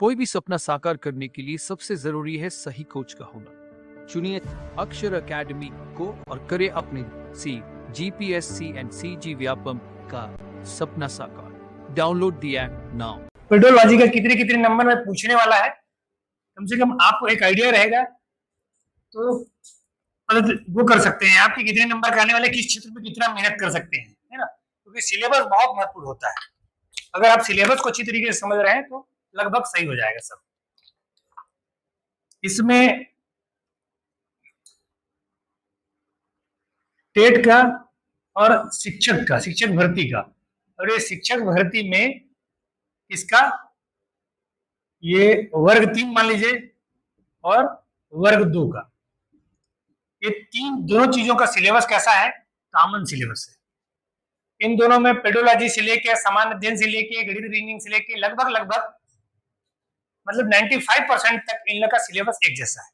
कोई भी सपना साकार करने के लिए सबसे जरूरी है सही कोच का होना। चुनिए अक्षर एकेडमी को और करें अपने जीपीएससी एंड सीजी व्यापम का सपना साकार। Download the app now. Petrology का कितने कितने नंबर में पूछने वाला है, कम से कम आपको एक आइडिया रहेगा तो वो कर सकते हैं आपके कितने नंबर का आने वाले, किस क्षेत्र में कितना मेहनत कर सकते हैं, है ना। क्योंकि सिलेबस बहुत महत्वपूर्ण होता है। अगर आप सिलेबस को अच्छी तरीके से समझ रहे हैं तो लगभग सही हो जाएगा सब। इसमें टेट का और शिक्षक भर्ती का, और ये शिक्षक भर्ती में इसका ये वर्ग 3 मान लीजिए और वर्ग 2 का, ये दोनों चीजों का सिलेबस कैसा है, कॉमन सिलेबस है। इन दोनों में पेडोलॉजी से लेके, सामान्य अध्ययन से लेके, गणित रीजनिंग से लेके लगभग मतलब 95% तक इन लोग का सिलेबस एक जैसा है।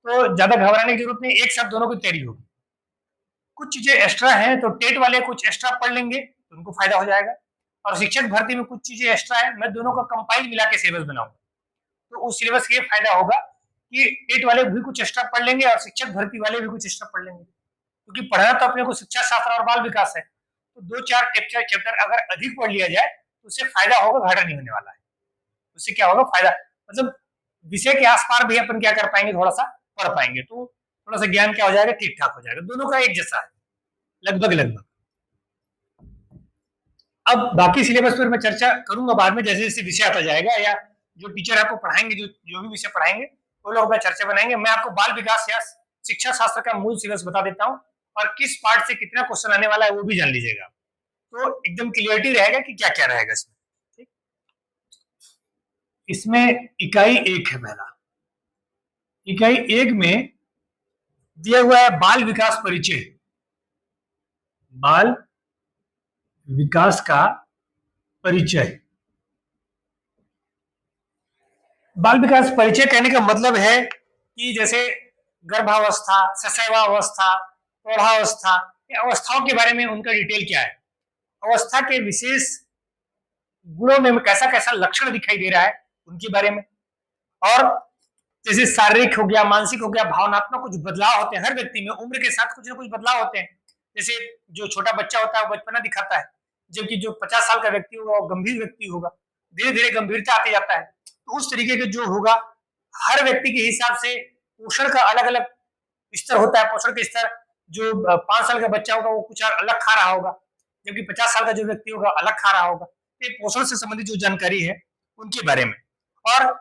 तो ज्यादा घबराने की जरूरत नहीं, एक साथ दोनों की तैयारी होगी। कुछ चीजें एक्स्ट्रा हैं तो टेट वाले कुछ एक्स्ट्रा पढ़ लेंगे तो उनको फायदा हो जाएगा, और शिक्षक भर्ती में कुछ चीजें एक्स्ट्रा है, मैं दोनों का कंपाइल मिला के सिलेबस बनाऊंगा। तो उस सिलेबस के फायदा होगा कि टेट वाले भी कुछ एक्स्ट्रा पढ़ लेंगे और शिक्षक भर्ती वाले भी कुछ एक्स्ट्रा पढ़ लेंगे, क्योंकि पढ़ना तो अपने को शिक्षा शास्त्र और बाल विकास है। तो 2-4 चैप्टर अगर अधिक पढ़ लिया जाए तो उससे फायदा होगा, घाटा नहीं होने वाला है। उससे क्या होगा, फायदा मतलब विषय के आसपास भी अपन क्या कर पाएंगे, थोड़ा सा पढ़ पाएंगे, तो थोड़ा सा ज्ञान क्या हो जाएगा, ठीक ठाक हो जाएगा। दोनों का एक जैसा है लगभग। अब बाकी सिलेबस पर मैं चर्चा करूंगा बाद में, जैसे जैसे विषय आता जाएगा या जो टीचर आपको पढ़ाएंगे, जो भी विषय पढ़ाएंगे वो लोग मैं चर्चा बनाएंगे। मैं आपको बाल विकास या शिक्षा शास्त्र का मूल सिलेबस बता देता हूँ, और किस पार्ट से कितना क्वेश्चन आने वाला है वो भी जान लीजिएगा, तो एकदम क्लियरिटी रहेगा कि क्या क्या रहेगा इसमें। ठीक, इसमें इकाई 1 है। पहला इकाई 1 में दिया हुआ है बाल विकास परिचय। बाल विकास का परिचय। बाल विकास परिचय कहने का मतलब है कि जैसे गर्भावस्था, शैशवावस्था, प्रौढ़ावस्था, अवस्थाओं के बारे में उनका डिटेल क्या है, अवस्था के विशेष गुणों में कैसा कैसा लक्षण दिखाई दे रहा है उनके बारे में, और जैसे शारीरिक हो गया, मानसिक हो गया, भावनात्मक कुछ बदलाव होते हैं हर व्यक्ति में, उम्र के साथ कुछ ना कुछ बदलाव होते हैं। जैसे जो छोटा बच्चा होता है वो बचपना दिखाता है, जबकि जो 50 साल का व्यक्ति होगा वो गंभीर व्यक्ति होगा, धीरे धीरे गंभीरता आते जाता है। तो उस तरीके के जो होगा, हर व्यक्ति के हिसाब से पोषण का अलग अलग स्तर होता है। पोषण का स्तर जो 5 साल का बच्चा होगा वो कुछ अलग खा रहा होगा, जबकि 50 साल का जो व्यक्ति होगा अलग खा रहा होगा। तो पोषण से संबंधित जो जानकारी है उनके बारे में, और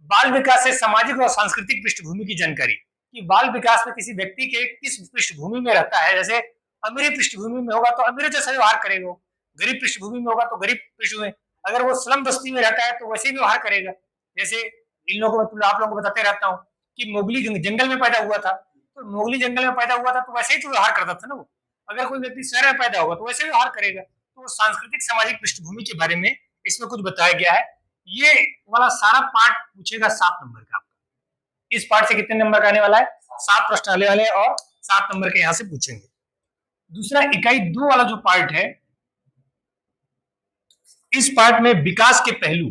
बाल विकास से सामाजिक और सांस्कृतिक पृष्ठभूमि की जानकारी, कि बाल विकास में किसी व्यक्ति के किस पृष्ठभूमि में रहता है। जैसे अमीर पृष्ठभूमि में होगा तो अमीर जैसा व्यवहार करेगा, गरीब पृष्ठभूमि में होगा तो गरीब पृष्ठभूमि, अगर वो स्लम बस्ती में रहता है तो वैसे ही व्यवहार करेगा। जैसे इन लोगों को आप लोगों को बताते रहता हूँ कि मोगली जंगल में पैदा हुआ था, तो मोगली जंगल में पैदा हुआ था तो वैसे ही तो व्यवहार करता था ना वो। अगर कोई व्यक्ति शहर में पैदा होगा तो वैसे व्यवहार करेगा। तो सांस्कृतिक सामाजिक पृष्ठभूमि के बारे में इसमें कुछ बताया गया है। ये वाला सारा पार्ट पूछेगा 7 नंबर का। इस पार्ट से कितने नंबर का आने वाला है, 7 प्रश्न आने वाले हैं, और 7 नंबर के यहां से पूछेंगे। दूसरा इकाई 2 वाला जो पार्ट है, इस पार्ट में विकास के पहलू,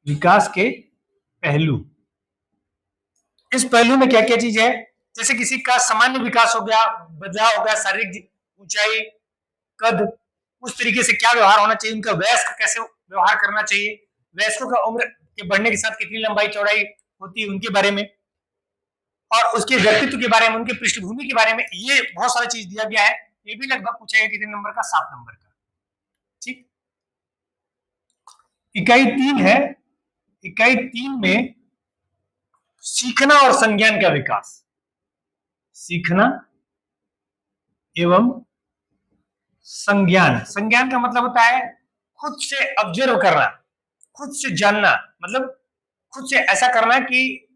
विकास के पहलू, इस पहलू में क्या क्या चीज है। जैसे किसी का सामान्य विकास हो गया, बदलाव हो गया, शारीरिक ऊंचाई, कद, उस तरीके से क्या व्यवहार होना चाहिए, उनका वयस्क कैसे व्यवहार करना चाहिए, वयस्कों का उम्र के बढ़ने के साथ कितनी लंबाई चौड़ाई होती है उनके बारे में, और उसके व्यक्तित्व के बारे में, उनके पृष्ठभूमि के बारे में, ये बहुत सारी चीज दिया गया है। ये भी लगभग पूछेगा कितने नंबर का, 7 नंबर का। ठीक, इकाई 3 है। इकाई 3 में सीखना और संज्ञान का विकास, सीखना एवं संज्ञान। संज्ञान का मतलब होता है खुद से ऑब्जर्व करना, खुद से जानना, मतलब खुद से ऐसा करना कि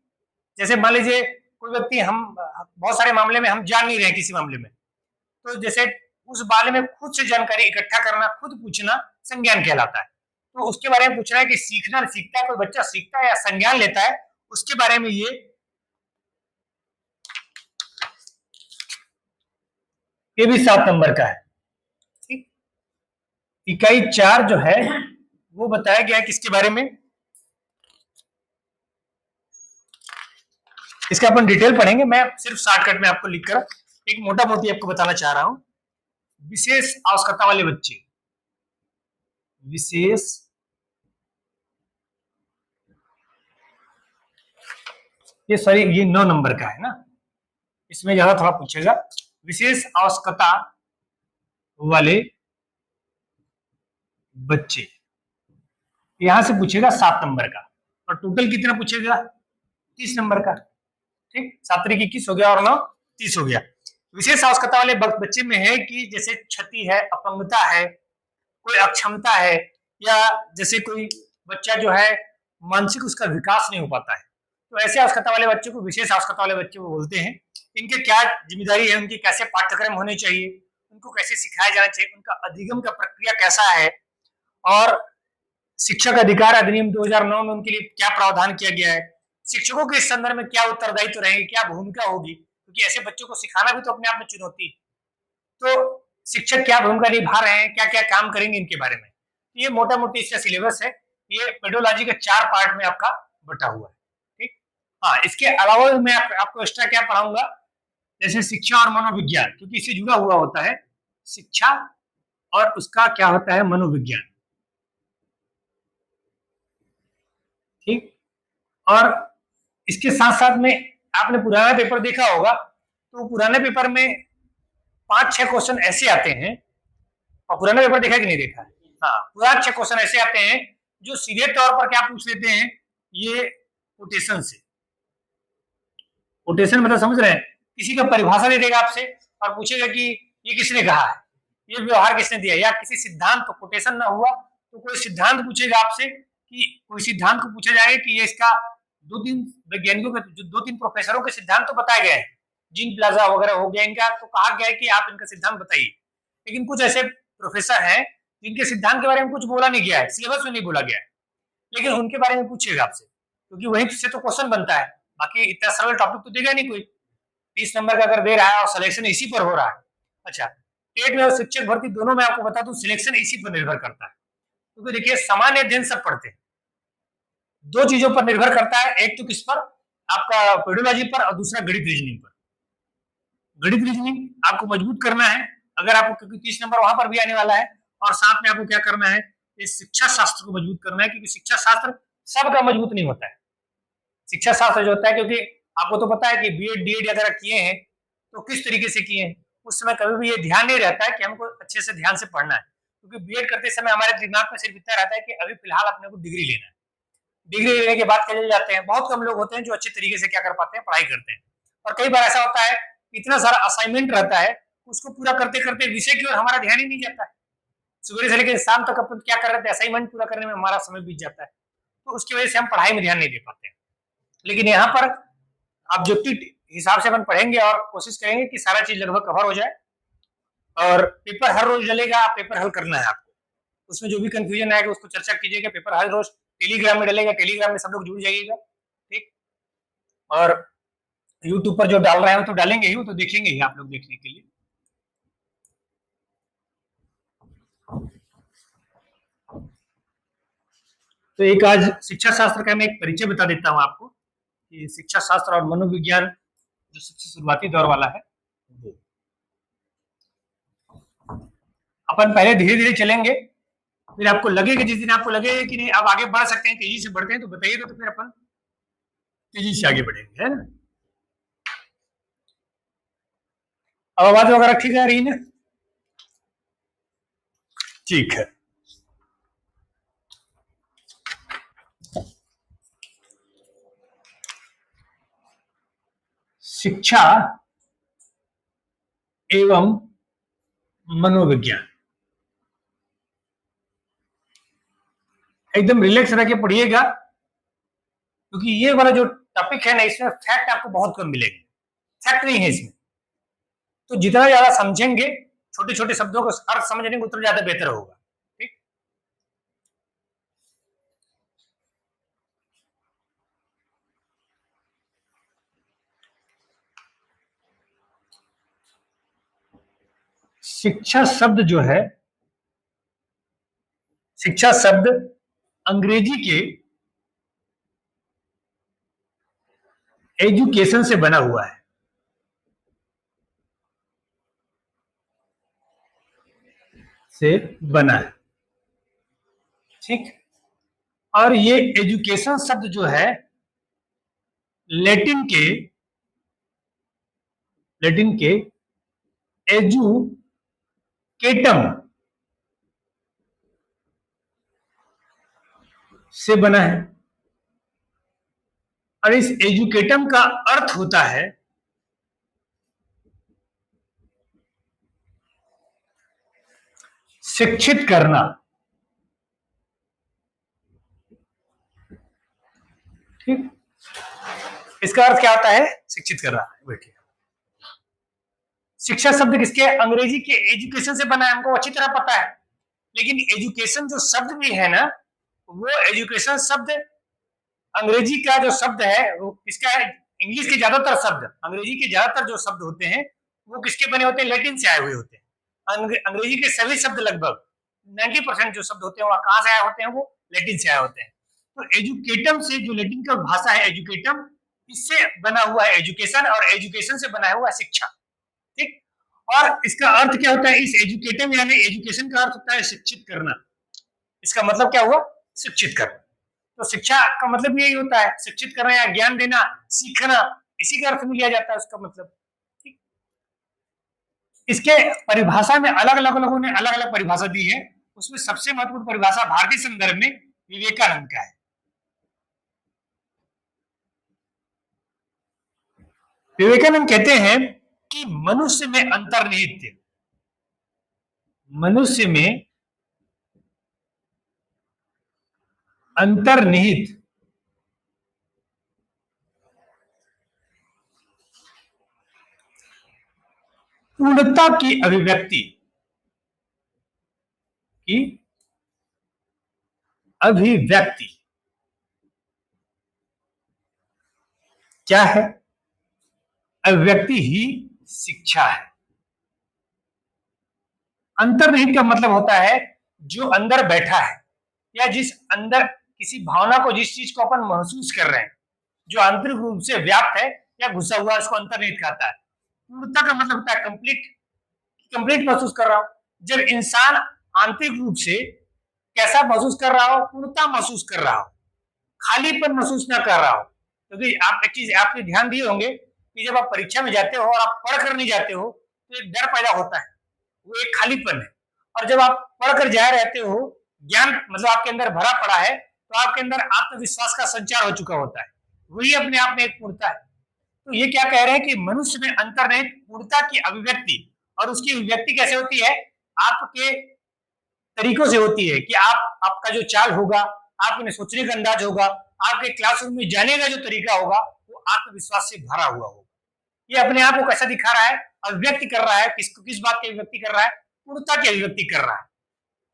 जैसे मान लीजिए कोई व्यक्ति, हम बहुत सारे मामले में हम जान नहीं रहे किसी मामले में, तो जैसे उस बारे में खुद से जानकारी इकट्ठा करना, खुद पूछना संज्ञान कहलाता है। तो उसके बारे में पूछना है कि सीखना, सीखता है कोई बच्चा, सीखता है या संज्ञान लेता है, उसके बारे में ये भी 7 नंबर का है। ठीक, इकाई 4 जो है वो बताया गया है किसके बारे में, इसका अपन डिटेल पढ़ेंगे, मैं सिर्फ शॉर्टकट में आपको लिखकर एक मोटा मोटी आपको बताना चाह रहा हूं। विशेष आवश्यकता वाले बच्चे, विशेष ये सॉरी ये 9 नंबर का है ना, इसमें ज्यादा थोड़ा पूछेगा। विशेष आवश्यकता वाले बच्चे, यहां से पूछेगा 7 नंबर का, और टोटल कितना पूछेगा 30 नंबर का। ठीक, 7 तरीके 21 हो गया और 9 30 हो गया। विशेष आवश्यकता वाले बच्चे में है कि जैसे क्षति है, अपंगता है, कोई अक्षमता है, या जैसे कोई बच्चा जो है मानसिक उसका विकास नहीं हो पाता है, तो ऐसे आवश्यकता वाले बच्चों को विशेष आवश्यकता वाले बच्चे को बोलते हैं। इनके क्या जिम्मेदारी है, उनकी कैसे पाठ्यक्रम होने चाहिए, उनको कैसे सिखाया जाना चाहिए, उनका अधिगम का प्रक्रिया कैसा है, और शिक्षक अधिकार अधिनियम 2009 में उनके लिए क्या प्रावधान किया गया है, शिक्षकों के इस संदर्भ में क्या उत्तरदायित्व रहेंगे, क्या भूमिका होगी, क्योंकि ऐसे बच्चों को सिखाना भी तो अपने आप में चुनौती। तो शिक्षक क्या भूमिका निभा रहे हैं, क्या क्या काम करेंगे, इनके बारे में ये मोटा मोटी इसका सिलेबस है। ये पेडोलॉजी के 4 पार्ट में आपका बटा हुआ है। ठीक, हाँ, इसके अलावा मैं आपको एक्स्ट्रा क्या पढ़ाऊंगा, जैसे शिक्षा और मनोविज्ञान, क्योंकि इससे जुड़ा हुआ होता है शिक्षा और उसका क्या होता है मनोविज्ञान। ठीक, और इसके साथ साथ में आपने पुराना पेपर देखा होगा, तो पुराने पेपर में 5-6 क्वेश्चन ऐसे आते हैं, और पुराना पेपर देखा कि नहीं देखा है? हाँ, पुराने 6 क्वेश्चन ऐसे आते हैं जो सीधे तौर पर क्या पूछ लेते हैं, ये कोटेशन से। कोटेशन मतलब समझ रहे हैं, किसी का परिभाषा दे देगा आपसे और पूछेगा कि ये किसने कहा है, ये व्यवहार किसने दिया, या किसी सिद्धांत, तो कोटेशन ना हुआ तो कोई सिद्धांत पूछेगा आपसे, कि कोई सिद्धांत को पूछा जाएगा कि ये इसका 2-3 वैज्ञानिकों के, जो 2-3 प्रोफेसरों के सिद्धांत तो बताए गए हैं, जीन प्लाजा वगैरह हो गया इनका, तो कहा गया है कि आप इनका सिद्धांत बताइए। लेकिन कुछ ऐसे प्रोफेसर हैं जिनके सिद्धांत के बारे में कुछ बोला नहीं गया है, सिलेबस में नहीं बोला गया है, लेकिन उनके बारे में पूछेगा आपसे, क्योंकि वहीं से तो क्वेश्चन बनता है। बाकी इतना सरल टॉपिक तो देगा नहीं कोई। 30 नंबर का अगर दे रहा है और सिलेक्शन इसी पर हो रहा है। अच्छा, टेट में और शिक्षक भर्ती दोनों में आपको बता दूं, सिलेक्शन इसी पर निर्भर करता है, क्योंकि देखिए सामान्य अध्ययन सब पढ़ते हैं, 2 चीजों पर निर्भर करता है, एक तो किस पर, आपका पेडोलॉजी पर, और दूसरा गणित रीजनिंग पर। गणित रीजनिंग आपको मजबूत करना है, अगर आपको, क्योंकि 30 नंबर वहां पर भी आने वाला है, और साथ में आपको क्या करना है, इस शिक्षा शास्त्र को मजबूत करना है, क्योंकि शिक्षा शास्त्र सबका मजबूत नहीं होता है। शिक्षा शास्त्र जो होता है, क्योंकि आपको तो पता है कि बीएड डीएड अगर किए हैं तो किस तरीके से किए हैं, उस समय कभी भी ये ध्यान नहीं रहता है कि हमको अच्छे से ध्यान से पढ़ना है, क्योंकि बीएड करते समय हमारे दिमाग में सिर्फ इतना रहता है कि अभी फिलहाल अपने को डिग्री लेना है, डिग्री लेने के बाद चले जाते हैं। बहुत कम लोग होते हैं जो अच्छे तरीके से क्या कर पाते हैं, पढ़ाई करते हैं। और कई बार ऐसा होता है, इतना सारा असाइनमेंट रहता है, उसको पूरा करते करते विषय की ओर हमारा ध्यान ही नहीं जाता है, सुबह से लेकर शाम तक अपन क्या कर रहे थे, असाइनमेंट पूरा करने में हमारा समय बीत जाता है, तो उसकी वजह से हम पढ़ाई में ध्यान नहीं दे पाते हैं। लेकिन यहाँ पर ऑब्जेक्टिव हिसाब से अपन पढ़ेंगे और कोशिश करेंगे कि सारा चीज लगभग कवर हो जाए, और पेपर हर रोज डलेगा, पेपर हल करना है आपको, उसमें जो भी कंफ्यूजन आएगा उसको चर्चा कीजिएगा। पेपर हर रोज टेलीग्राम में डलेगा, टेलीग्राम में सब लोग जुड़ जाइएगा। ठीक, और यूट्यूब पर जो डाल रहे हैं तो डालेंगे ही, वो तो देखेंगे ही आप लोग देखने के लिए। तो एक आज शिक्षा शास्त्र का मैं एक परिचय बता देता हूं आपको, कि शिक्षा शास्त्र और मनोविज्ञान जो सबसे शुरुआती दौर वाला है, अपन पहले धीरे धीरे चलेंगे, फिर आपको लगेगा, जिस दिन आपको लगेगा कि नहीं आप आगे बढ़ सकते हैं, तेजी से बढ़ते हैं, तो बताइएगा, तो फिर अपन तेजी से आगे बढ़ेंगे, है ना। अब आवाज वगैरह ठीक आ रही है ना? ठीक है। शिक्षा एवं मनोविज्ञान, एकदम रिलैक्स रह के पढ़िएगा, क्योंकि ये वाला जो टॉपिक है ना, इसमें फैक्ट आपको बहुत कम मिलेंगे, फैक्ट नहीं है इसमें। तो जितना ज्यादा समझेंगे, छोटे छोटे शब्दों का अर्थ समझने को, उतना ज्यादा बेहतर होगा। ठीक, शिक्षा शब्द जो है, शिक्षा शब्द अंग्रेजी के एजुकेशन से बना हुआ है। से बना है, ठीक। और ये एजुकेशन शब्द जो है लैटिन के एजुकेटम से बना है, और इस एजुकेटम का अर्थ होता है शिक्षित करना, ठीक। इसका अर्थ क्या होता है? शिक्षित करना। बैठिए, शिक्षा शब्द किसके? अंग्रेजी के एजुकेशन से बना है, हमको अच्छी तरह पता है। लेकिन एजुकेशन जो शब्द भी है ना, वो एजुकेशन शब्द अंग्रेजी का जो शब्द है वो किसका है? इंग्लिश के ज्यादातर शब्द, अंग्रेजी के ज्यादातर जो शब्द होते हैं वो किसके बने होते हैं? लैटिन से आए हुए होते हैं। अंग्रेजी के सभी शब्द लगभग 90% जो शब्द होते हैं वो कहां से आए होते हैं? वो लैटिन से आए होते हैं। तो एजुकेटम से, जो लैटिन का भाषा है एजुकेटम, इससे बना हुआ है एजुकेशन, और एजुकेशन से बना हुआ है शिक्षा, ठीक। और इसका अर्थ क्या होता है? इस एजुकेटम यानी एजुकेशन का अर्थ होता है शिक्षित करना। इसका मतलब क्या हुआ? शिक्षित करना। तो शिक्षा का मतलब यही होता है, शिक्षित करना या ज्ञान देना, सीखना, इसी के अर्थ में लिया जाता है उसका मतलब, ठीक। इसके परिभाषा में अलग अलग लोगों ने अलग अलग परिभाषा दी है। उसमें सबसे महत्वपूर्ण परिभाषा भारतीय संदर्भ में विवेकानंद का है। विवेकानंद कहते हैं कि मनुष्य में अंतर्निहित, मनुष्य में अंतर्निहित पूर्णता की अभिव्यक्ति क्या है? अभिव्यक्ति ही शिक्षा है। अंतर्निहित का मतलब होता है जो अंदर बैठा है, या जिस अंदर किसी भावना को, जिस चीज को अपन महसूस कर रहे हैं, जो आंतरिक रूप से व्याप्त है या घुसा हुआ, उसको अंतर्निहित कहता है। पूर्णता का मतलब होता है कंप्लीट महसूस कर रहा हूं। जब इंसान आंतरिक रूप से कैसा महसूस कर रहा हो? पूर्णता महसूस कर रहा हो, खालीपन महसूस ना कर रहा हो। क्योंकि आप एक चीज आपने ध्यान दिए होंगे कि जब आप परीक्षा में जाते हो और आप पढ़ कर नहीं जाते हो तो एक डर पैदा होता है, वो एक खालीपन है। और जब आप पढ़कर जा रहते हो, ज्ञान मतलब आपके अंदर भरा पड़ा है, तो आपके अंदर आत्मविश्वास का संचार हो चुका होता है, वही अपने आप में एक पूर्णता है। तो ये क्या कह रहे हैं कि मनुष्य में अंतर्निहित पूर्णता की अभिव्यक्ति, और उसकी अभिव्यक्ति कैसे होती है? आपके तरीकों से होती है कि आपका जो चाल होगा, आपके सोचने का अंदाज होगा, आपके क्लासरूम में जाने का जो तरीका होगा, वो आत्मविश्वास से भरा हुआ होगा। ये अपने आप को कैसा दिखा रहा है? अभिव्यक्ति कर रहा है। किस बात की अभिव्यक्ति कर रहा है? पूर्णता की अभिव्यक्ति कर रहा है।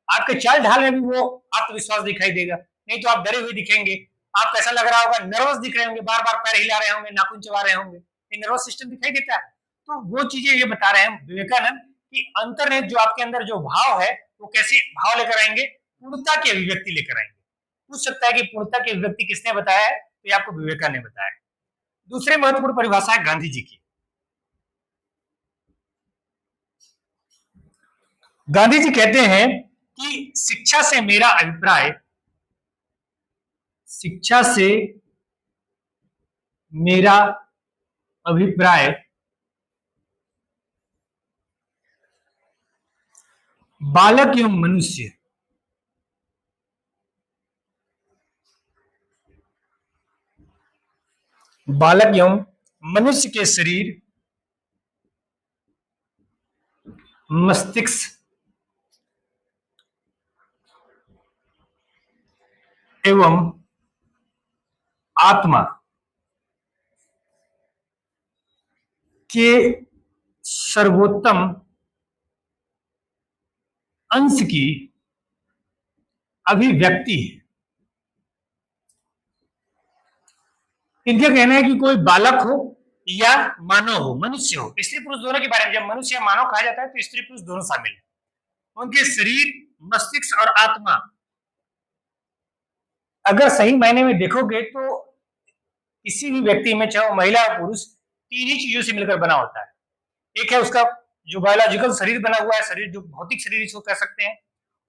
आपके चाल ढाल में भी वो आत्मविश्वास दिखाई देगा, नहीं तो आप डरे हुए दिखेंगे। आप कैसा लग रहा होगा? नर्वस दिख रहे होंगे, बार बार पैर हिला रहे होंगे, नाखून चबा रहे होंगे, ये नर्वस सिस्टम दिखाई देता है। तो वो चीजें ये बता रहे हैं विवेकानंद कि अंतर्निहित जो आपके अंदर जो भाव है, वो कैसे भाव लेकर आएंगे? पूर्णता की अभिव्यक्ति लेकर आएंगे। पूछ सकता है कि पूर्णता की अभिव्यक्ति किसने बताया है? तो ये आपको विवेकानंद ने बताया है। दूसरी महत्वपूर्ण परिभाषा है गांधी जी की। गांधी जी कहते हैं कि शिक्षा से मेरा अभिप्राय बालक एवं मनुष्य के शरीर, मस्तिष्क एवं आत्मा के सर्वोत्तम अंश की अभिव्यक्ति है। इनका कहना है कि कोई बालक हो या मानव हो, मनुष्य हो, स्त्री पुरुष दोनों के बारे में, जब मनुष्य या मानव कहा जाता है तो स्त्री पुरुष दोनों शामिल है। उनके शरीर, मस्तिष्क और आत्मा अगर सही मायने में देखोगे तो किसी भी व्यक्ति में, चाहे वो महिला या पुरुष, तीन ही चीजों से मिलकर बना होता है। एक है उसका जो बायोलॉजिकल शरीर बना हुआ है, शरीर जो भौतिक शरीर इसको कह सकते हैं,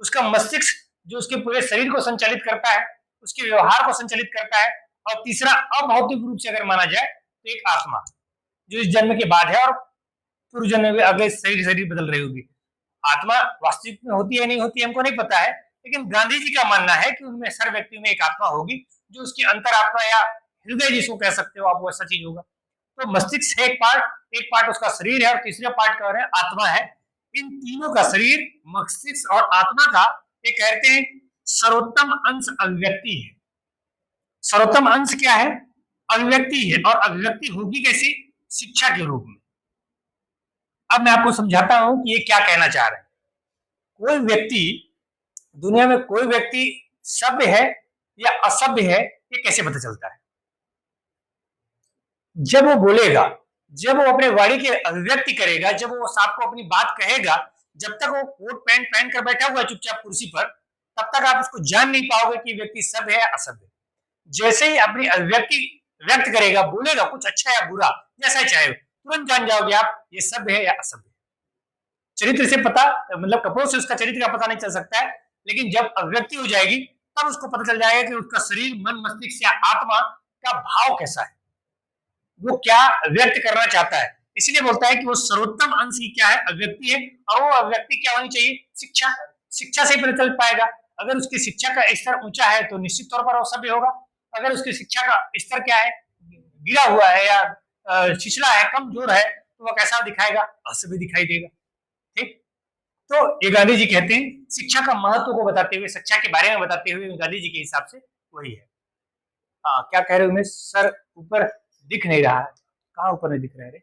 उसका मस्तिष्क जो उसके पूरे शरीर को संचालित करता है, उसके व्यवहार को संचालित करता है, और तीसरा अभौतिक रूप से अगर माना जाए तो एक आत्मा जो इस जन्म के बाद है और पूर्व जन्म में अगले शरीर बदल रही होगी। आत्मा वास्तविक में होती है नहीं होती हमको नहीं पता है, लेकिन गांधी जी का मानना है कि उनमें हर व्यक्ति में एक आत्मा होगी जो उसकी अंतरात्मा या हृदय जिसको कह सकते हो आप, वैसा चीज होगा। तो मस्तिष्क है एक पार्ट उसका शरीर है और तीसरा पार्ट का है आत्मा है। इन तीनों का शरीर, मस्तिष्क और आत्मा का ये कहते हैं सर्वोत्तम अंश अभिव्यक्ति है। सर्वोत्तम अंश क्या है? अभिव्यक्ति है। और अभिव्यक्ति होगी कैसी? शिक्षा के रूप में। अब मैं आपको समझाता हूं कि ये क्या कहना चाह रहे हैं। कोई व्यक्ति, दुनिया में कोई व्यक्ति सभ्य है या असभ्य है, ये कैसे पता चलता है? जब वो बोलेगा, जब वो अपने वाणी की अभिव्यक्ति करेगा, जब वो आपको अपनी बात कहेगा, जब तक वो कोट पैंट पहन कर बैठा हुआ है चुपचाप कुर्सी पर, तब तक आप उसको जान नहीं पाओगे कि व्यक्ति सभ्य है या असभ्य। जैसे ही अपनी अभिव्यक्ति व्यक्त करेगा, बोलेगा कुछ अच्छा या बुरा, जैसा चाहे, तुरंत जान जाओगे आप ये सभ्य है या असभ्य। चरित्र से पता, मतलब कपड़ों से उसका चरित्र का पता नहीं चल सकता है, लेकिन जब अभिव्यक्ति हो जाएगी तब उसको पता चल जाएगा कि उसका शरीर, मन, मस्तिष्क या आत्मा का भाव कैसा है, वो क्या व्यक्त करना चाहता है। इसलिए बोलता है कि वो सर्वोत्तम अंश की क्या है? अभिव्यक्ति है। और वो अभिव्यक्ति क्या होनी चाहिए? शिक्षा। शिक्षा से ही पता चल पाएगा। अगर उसकी शिक्षा का स्तर ऊंचा है तो निश्चित तौर पर वो सभ्य होगा। अगर उसकी शिक्षा का स्तर क्या है, गिरा हुआ है या छिछला है, कमजोर है, तो वह कैसा दिखाएगा? असभ्य दिखाई देगा। ठीक, तो ये गांधी जी कहते हैं, शिक्षा का महत्व को बताते हुए, शिक्षा के बारे में बताते हुए गांधी जी के हिसाब से वही है। हाँ, क्या कह रहे हो उमेश सर? ऊपर दिख नहीं रहा है। कहाँ ऊपर नहीं दिख रहा है रे?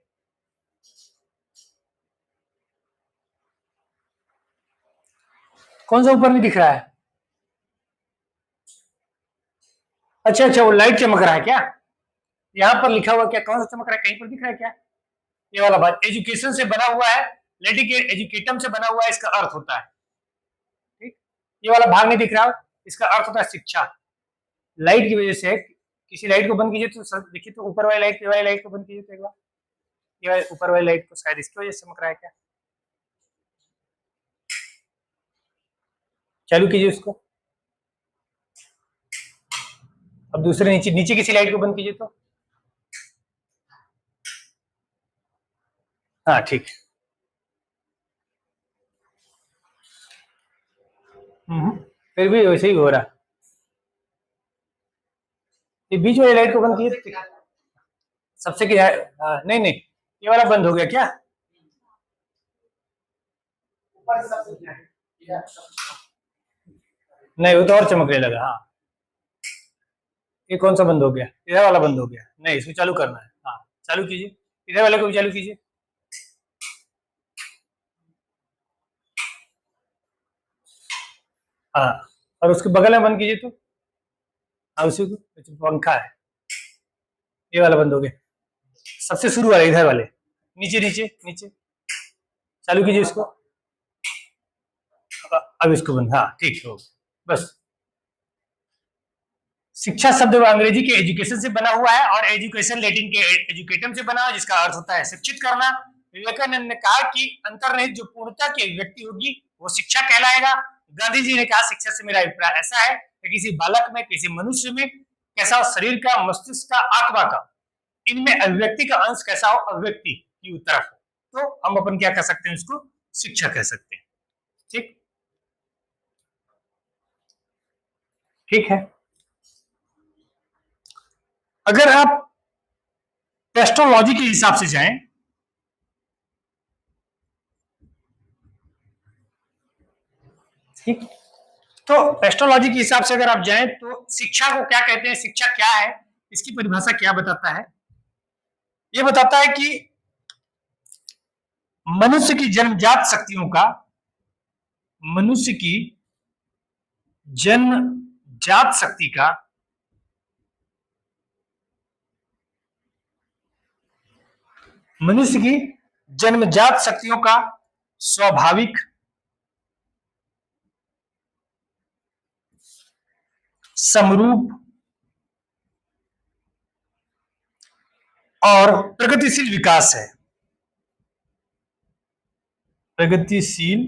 कौन सा ऊपर नहीं दिख रहा है? अच्छा अच्छा, वो लाइट चमक रहा है क्या? यहाँ पर लिखा हुआ क्या? कौन सा चमक रहा है? कहीं पर दिख रहा है क्या? ये वाला बात, एजुकेशन से बना हुआ है, एजुकेटम से बना हुआ है, इसका अर्थ होता है। ठीक, ये वाला भाग नहीं दिख रहा, इसका अर्थ होता है शिक्षा। लाइट की वजह से, किसी लाइट को बंद कीजिए तो देखिए, तो ऊपर वाली लाइट को बंद कीजिए तो एक बार, ये ऊपर वाली लाइट को शायद इसकी वजह से चमक रहा है क्या? चालू कीजिए उसको। अब दूसरे नीचे किसी लाइट को बंद कीजिए तो, हाँ ठीक। फिर भी वैसे ही हो रहा। ये बीच वाली लाइट को बंद कीजिए सबसे क्या? नहीं नहीं, ये वाला बंद हो गया क्या? नहीं, वो तो और चमकने लगा। हाँ, ये कौन सा बंद हो गया? इधर वाला बंद हो गया। नहीं, इसको चालू करना है। हाँ, चालू कीजिए, इधर वाले को भी चालू कीजिए। हाँ, और उसके बगल में बंद कीजिए तो, हाँ उसी को, पंखा है, ये वाला बंद हो गया। सबसे शुरू वाले, इधर वाले, नीचे नीचे नीचे, चालू कीजिए इसको। अब इसको बंद, हाँ ठीक हो, बस। शिक्षा शब्द अंग्रेजी के एजुकेशन से बना हुआ है और एजुकेशन लैटिन के एजुकेटम से बना है, जिसका अर्थ होता है शिक्षित करना। विवेकानंद ने कहा कि अंतर्निहित जो पूर्णता की व्यक्ति होगी वो शिक्षा कहलाएगा। गांधी जी ने कहा शिक्षा से मेरा अभिप्राय ऐसा है कि किसी बालक में, किसी मनुष्य में कैसा शरीर का, मस्तिष्क का, आत्मा का, इनमें अभिव्यक्ति का अंश कैसा हो, अभिव्यक्ति की तरफ, तो हम अपन क्या कह सकते हैं? उसको शिक्षा कह सकते हैं। ठीक, ठीक है। अगर आप टेस्टोलॉजी के हिसाब से जाएं, ठीक, तो टेस्टोलॉजी के हिसाब से अगर आप जाएं तो शिक्षा को क्या कहते हैं, शिक्षा क्या है, इसकी परिभाषा क्या बताता है? ये बताता है कि मनुष्य की जन्मजात शक्तियों का, मनुष्य की जन्मजात शक्ति का मनुष्य की जन्मजात शक्तियों का स्वाभाविक समरूप और प्रगतिशील विकास है। प्रगतिशील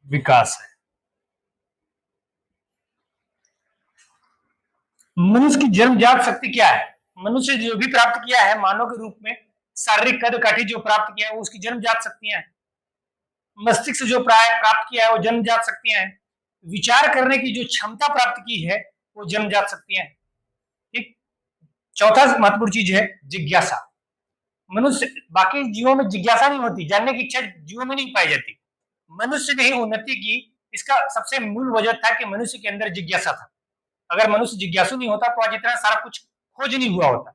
विकास है। मनुष्य की जन्मजात शक्ति क्या है? मनुष्य जो भी प्राप्त किया है मानव के रूप में, शारीरिक कद काठी जो प्राप्त किया है वो उसकी जन्मजात शक्तियां हैं। मस्तिष्क जो प्राप्त किया है वो जन्मजात शक्तियां हैं। विचार करने की जो क्षमता प्राप्त की है वो जन्मजात शक्तियां हैं। ठीक। चौथा महत्वपूर्ण चीज है जिज्ञासा। मनुष्य, बाकी जीवों में जिज्ञासा नहीं होती, जानने की इच्छा जीवों में नहीं पाई जाती। मनुष्य ने ही उन्नति की, इसका सबसे मूल वजह था कि मनुष्य के अंदर जिज्ञासा था। अगर मनुष्य जिज्ञासु नहीं होता तो आज इतना सारा कुछ खोज नहीं हुआ होता।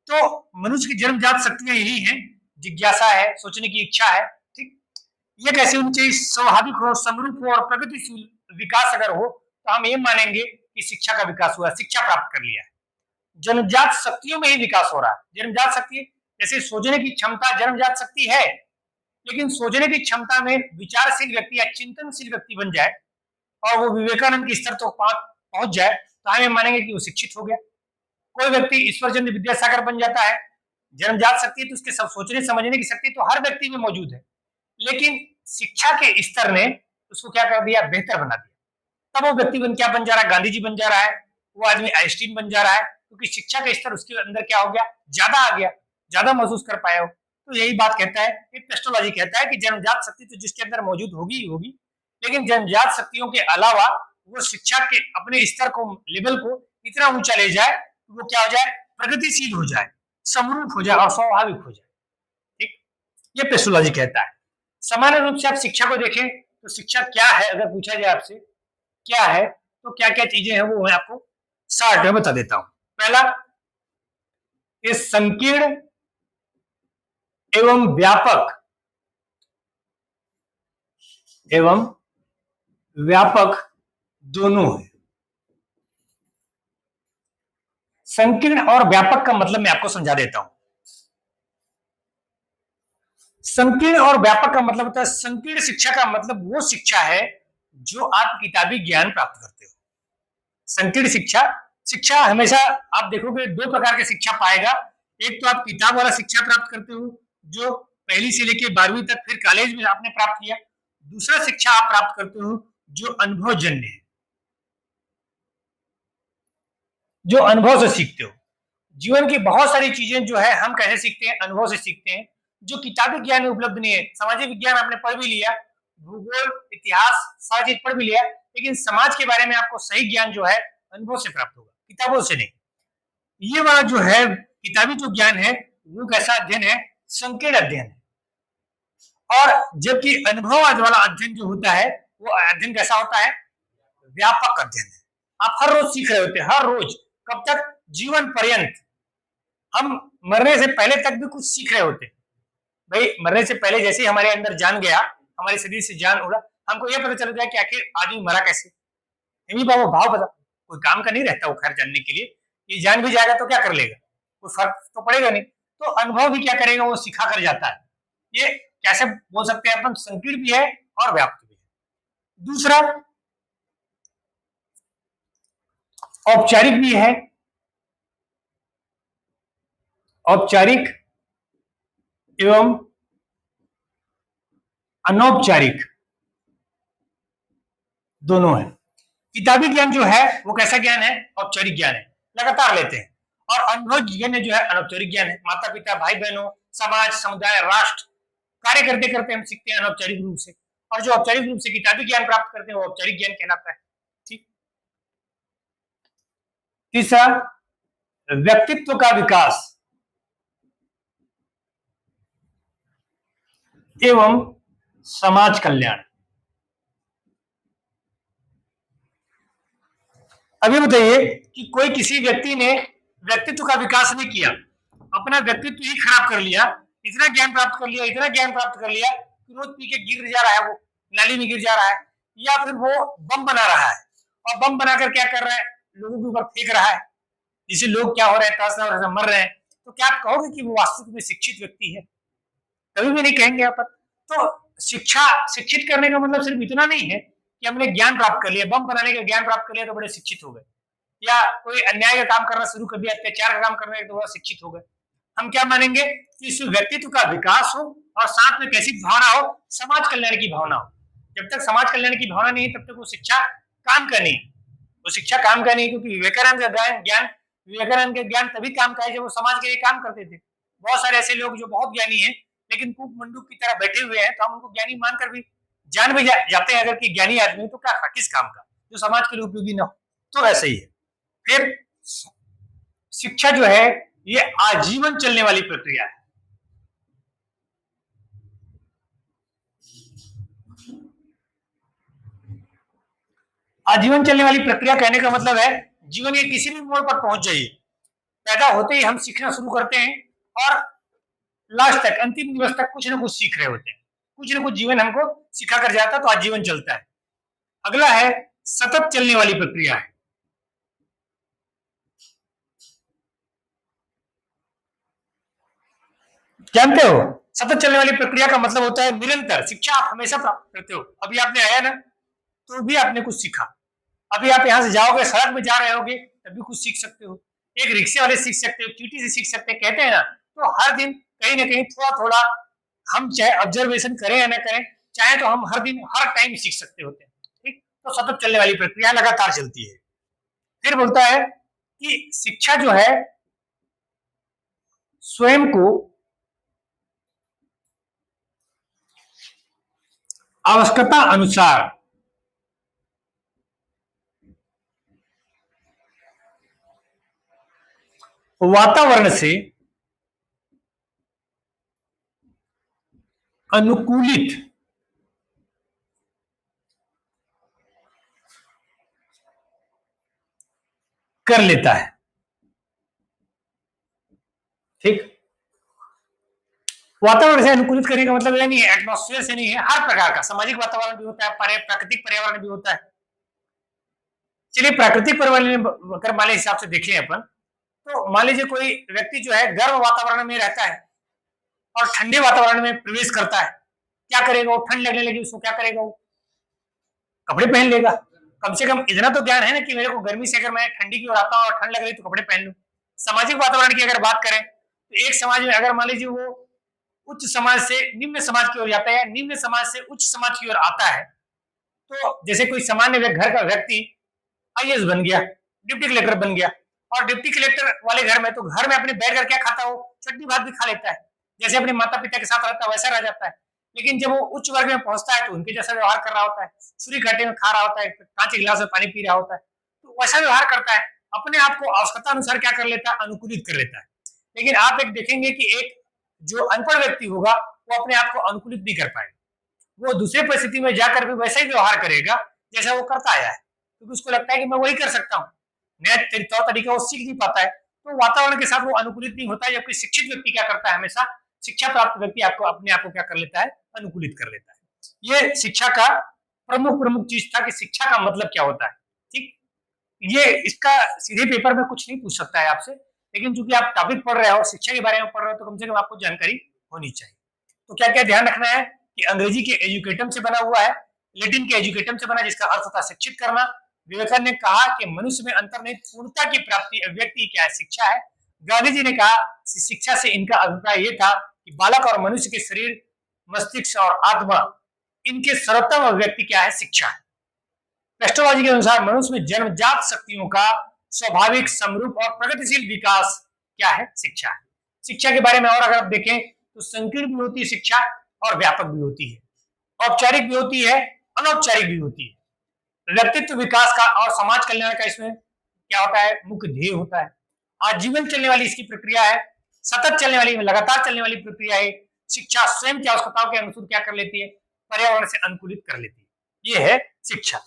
तो मनुष्य की जन्मजात शक्तियां यही हैं, जिज्ञासा है, सोचने की इच्छा है। ठीक। ये कैसे होनी चाहिए? स्वाभाविक हो, समरूप हो और प्रगतिशील विकास अगर हो तो हम ये मानेंगे कि शिक्षा का विकास हुआ, शिक्षा प्राप्त कर लिया है। जन्मजात शक्तियों में ही विकास हो रहा है। जन्मजात शक्ति जैसे सोचने की क्षमता जन्मजात शक्ति है, लेकिन सोचने की क्षमता में विचारशील व्यक्ति या चिंतनशील व्यक्ति बन जाए और वो विवेकानंद के स्तर तक पहुंच जाए तो हम मानेंगे कि वो शिक्षित हो गया। कोई व्यक्ति ईश्वरचंद्र विद्यासागर बन जाता है, जन्मजात शक्ति तो उसके सब सोचने समझने की शक्ति तो हर व्यक्ति में मौजूद है, लेकिन शिक्षा के स्तर ने उसको क्या कर दिया? बेहतर बना दिया। तब वो व्यक्ति क्या बन जा रहा है? गांधी जी बन जा रहा है, वो आदमी आइंस्टीन बन जा रहा है, क्योंकि शिक्षा का स्तर उसके अंदर क्या हो गया? ज्यादा आ गया, ज्यादा महसूस कर पाया हो। तो यही बात कहता है, एपिस्टेमोलॉजी कहता है कि जन्मजात शक्ति तो जिसके अंदर मौजूद होगी ही होगी, लेकिन जन्मजात शक्तियों के अलावा वो शिक्षा के अपने स्तर को, लेवल को इतना ऊंचा ले जाए वो क्या हो जाए? प्रगतिशील हो जाए, समरूप हो जाए और स्वाभाविक हो जाए। ठीक। ये एपिस्टेमोलॉजी कहता है। सामान्य रूप से आप शिक्षा को देखें तो शिक्षा क्या है, अगर पूछा जाए आपसे क्या है तो क्या क्या चीजें हैं वो मैं आपको शार्ट में बता देता हूं। पहला, ये संकीर्ण एवं व्यापक दोनों है। संकीर्ण और व्यापक का मतलब मैं आपको समझा देता हूं। संकीर्ण और व्यापक का मतलब होता है, संकीर्ण शिक्षा का मतलब वो शिक्षा है जो आप किताबी ज्ञान प्राप्त करते हो। संकीर्ण शिक्षा हमेशा आप देखोगे दो प्रकार की शिक्षा पाएगा। एक तो आप किताब वाला शिक्षा प्राप्त करते हो जो पहली से लेकर 12वीं तक फिर कॉलेज में आपने प्राप्त किया। दूसरा शिक्षा आप प्राप्त करते हो जो अनुभवजन्य है, जो अनुभव से सीखते हो। जीवन की बहुत सारी चीजें जो है हम कैसे सीखते हैं? अनुभव से सीखते हैं, जो किताबी ज्ञान में उपलब्ध नहीं है। सामाजिक विज्ञान आपने पढ़ भी लिया, भूगोल, इतिहास सारी चीज पढ़ भी लिया, लेकिन समाज के बारे में आपको सही ज्ञान जो है अनुभव से प्राप्त होगा, किताबों से नहीं। ये वाला जो है किताबी जो ज्ञान है वो कैसा अध्ययन है? संकीर्ण अध्ययन है। और जबकि अनुभव वाला अध्ययन जो होता है वो अध्ययन कैसा होता है? व्यापक अध्ययन है। आप हर रोज सीख रहे होते हैं, हर रोज। कब तक? जीवन पर्यंत। हम मरने से पहले तक भी कुछ सीख रहे होते हैं। भाई मरने से पहले जैसे ही हमारे अंदर जान गया, हमारे शरीर से जान उड़ा, हमको यह पता चल जाए कि आखिर आदमी मरा कैसे। वो भाव पता, कोई काम का नहीं रहता वो खैर जानने के लिए। ये जान भी जाएगा तो क्या कर लेगा? कोई फर्क तो पड़ेगा नहीं। तो अनुभव भी क्या करेगा? वो सिखा कर जाता है। ये कैसे बोल सकते हैं अपन? संकीर्ण भी है और व्याप्त भी है। दूसरा, औपचारिक भी है, औपचारिक एवं अनौपचारिक दोनों है। किताबी ज्ञान जो है वो कैसा ज्ञान है? औपचारिक ज्ञान है, लगातार लेते हैं। और अनुभव ज्ञान जो है अनौपचारिक ज्ञान है। माता पिता, भाई बहनों, समाज, समुदाय, राष्ट्र, कार्य करते करते हम सीखते हैं अनौपचारिक रूप से। और जो औपचारिक रूप से किताबी ज्ञान प्राप्त करते हैं वो औपचारिक ज्ञान कहलाता है। ठीक। तीसरा, व्यक्तित्व का विकास एवं समाज कल्याण। अभी बताइए कि कोई किसी व्यक्ति ने व्यक्तित्व का विकास नहीं किया, अपना व्यक्तित्व ही खराब कर लिया, इतना ज्ञान प्राप्त कर लिया, इतना ज्ञान प्राप्त कर लिया कि रोज पी के गिर जा रहा है, वो नाली में गिर जा रहा है, या फिर वो बम बना रहा है और बम बनाकर क्या कर रहा है? लोगों के ऊपर फेंक रहा है, जिससे लोग क्या हो रहे हैं? मर रहे हैं। तो क्या आप कहोगे कि वो वास्तविक में शिक्षित व्यक्ति है? कभी भी नहीं कहेंगे आप। तो शिक्षा, शिक्षित करने का मतलब सिर्फ इतना नहीं है कि हमने ज्ञान प्राप्त कर लिया, बम बनाने का ज्ञान प्राप्त कर लिया तो बड़े शिक्षित हो गए, या कोई अन्याय का काम करना शुरू कर दिया, अत्याचार का काम करने तो बड़ा शिक्षित हो गए। हम क्या मानेंगे कि इस व्यक्तित्व का विकास हो और साथ में कैसी भावना हो, समाज कल्याण की भावना हो। जब तक समाज कल्याण की भावना नहीं तब तक वो शिक्षा काम का नहीं, वो शिक्षा काम का नहीं, क्योंकि विवेकानंद का ज्ञान तभी काम का है जब वो समाज के लिए काम करते थे। बहुत सारे ऐसे लोग जो बहुत ज्ञानी हैं लेकिन कूप मंडूक की तरह बैठे हुए हैं, तो हम उनको ज्ञानी मानकर भी जान भी जाते हैं अगर कि ज्ञानी आदमी, तो क्या किस काम का, जो समाज के लिए उपयोगी ना हो। तो ऐसे ही है। फिर शिक्षा जो है ये आजीवन चलने वाली प्रक्रिया है। आजीवन चलने वाली प्रक्रिया कहने का मतलब है जीवन के किसी भी मोड़ पर पहुंच जाइए, पैदा होते ही हम सीखना शुरू करते हैं और लास्ट तक, अंतिम दिवस तक कुछ ना कुछ सीख रहे होते हैं, कुछ ना कुछ जीवन हमको सिखा कर जाता है, तो आजीवन चलता है। अगला है सतत चलने वाली प्रक्रिया है। जानते हो सतत चलने वाली प्रक्रिया का मतलब होता है निरंतर शिक्षा आप हमेशा प्राप्त करते हो। अभी आपने आया ना तो भी आपने कुछ सीखा, अभी आप यहाँ से जाओगे, सड़क में जा रहे होगे तभी कुछ सीख सकते हो, एक रिक्शे वाले सीख सकते हो, चीटी से सीख सकते हैं, कहते हैं ना। तो हर दिन कहीं ना कहीं थोड़ा थोड़ा हम चाहे ऑब्जर्वेशन करें या ना करें, चाहे तो हम हर दिन हर टाइम सीख सकते होते हैं। ठीक, तो सतत चलने वाली प्रक्रिया लगातार चलती है। फिर बोलता है कि शिक्षा जो है स्वयं को आवश्यकता अनुसार वातावरण से अनुकूलित कर लेता है। ठीक, वातावरण से अनुकूलित करने का मतलब यह नहीं है एटमॉस्फेयर से नहीं है, हर प्रकार का सामाजिक वातावरण भी होता है, प्राकृतिक पर्यावरण भी होता है। चलिए प्राकृतिक पर्यावरण अगर मान हिसाब से देखें अपन, तो मान लीजिए कोई व्यक्ति जो है गर्म वातावरण में रहता है और ठंडे वातावरण में प्रवेश करता है, क्या करेगा वो? ठंड लगने लगी उसको, क्या करेगा वो? कपड़े पहन लेगा। कम से कम इतना तो ज्ञान है ना कि मेरे को गर्मी से अगर मैं ठंडी की ओर आता हूँ और ठंड लग रही तो कपड़े पहन लूं। सामाजिक वातावरण की अगर बात करें तो एक समाज में अगर मान लीजिए वो उच्च समाज से निम्न समाज की ओर जाता है, निम्न समाज से उच्च समाज की ओर आता है, तो जैसे कोई सामान्य घर का व्यक्ति आईएएस बन गया, डिप्टी कलेक्टर बन गया, और डिप्टी कलेक्टर वाले घर में तो घर में अपने बैठ कर क्या खाता है वो? चटनी भात भी खा लेता है, जैसे अपने माता पिता के साथ रहता है वैसा रह जाता है। लेकिन जब वो उच्च वर्ग में पहुंचता है तो उनके जैसा व्यवहार कर रहा होता है, छुरी कांटे में खा रहा होता है, कांच के गिलास में पानी पी रहा होता है, तो वैसा व्यवहार करता है, अपने आप को आवश्यकता अनुसार क्या कर लेता है? अनुकूलित कर लेता है। लेकिन आप एक देखेंगे कि एक जो अनपढ़ व्यक्ति होगा वो अपने आप को अनुकूलित नहीं कर पाएगा, वो दूसरे परिस्थिति में जाकर भी वैसा ही व्यवहार करेगा जैसा वो करता आया है, क्योंकि उसको लगता है कि मैं वही कर सकता हूँ, नया तौर तरीका वो सीख नहीं पाता है, तो वातावरण के साथ वो अनुकूलित नहीं होता है। जबकि शिक्षित व्यक्ति क्या करता है? हमेशा शिक्षा प्राप्त व्यक्ति आपको अपने आप को क्या कर लेता है? अनुकूलित कर लेता है। ये शिक्षा का प्रमुख चीज था कि शिक्षा का मतलब क्या होता है। ठीक, ये इसका सीधे पेपर में कुछ नहीं पूछ सकता है आपसे, लेकिन चूंकि आप टॉपिक पढ़ रहे हो, शिक्षा के बारे में पढ़ रहे हो, तो कम से कम आपको जानकारी होनी चाहिए। तो क्या क्या ध्यान रखना है कि अंग्रेजी के एजुकेटम से बना हुआ है, लेटिन के एजुकेटम से बना, जिसका अर्थ होता है शिक्षित करना। विवेकानंद ने कहा कि मनुष्य में अंतर्निहित पूर्णता की प्राप्ति अभिव्यक्ति क्या है? शिक्षा है। गांधी जी ने कहा शिक्षा से इनका अभिप्राय यह था कि बालक और मनुष्य के शरीर, मस्तिष्क और आत्मा, इनके सर्वोत्तम अभिव्यक्ति क्या है? शिक्षा है। एस्ट्रोलॉजी के अनुसार मनुष्य में जन्मजात शक्तियों का स्वाभाविक, समरूप और प्रगतिशील विकास क्या है? शिक्षा है। शिक्षा के बारे में और अगर आप देखें तो संकीर्ण भी होती है शिक्षा और व्यापक भी होती है, औपचारिक भी होती है, अनौपचारिक भी होती है। व्यक्तित्व विकास का और समाज कल्याण का इसमें क्या होता है? मुख्य ध्येय होता है। आजीवन चलने वाली इसकी प्रक्रिया है, सतत चलने वाली, लगातार चलने वाली प्रक्रिया है। शिक्षा स्वयं की आवश्यकताओं के अनुसार क्या कर लेती है? पर्यावरण से अनुकूलित कर लेती है। ये है शिक्षा।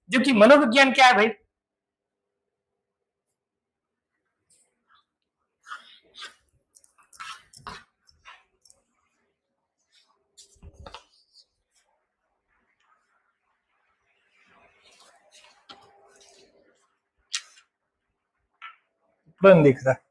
जबकि मनोविज्ञान क्या है भाई? बंद दिख रहा है।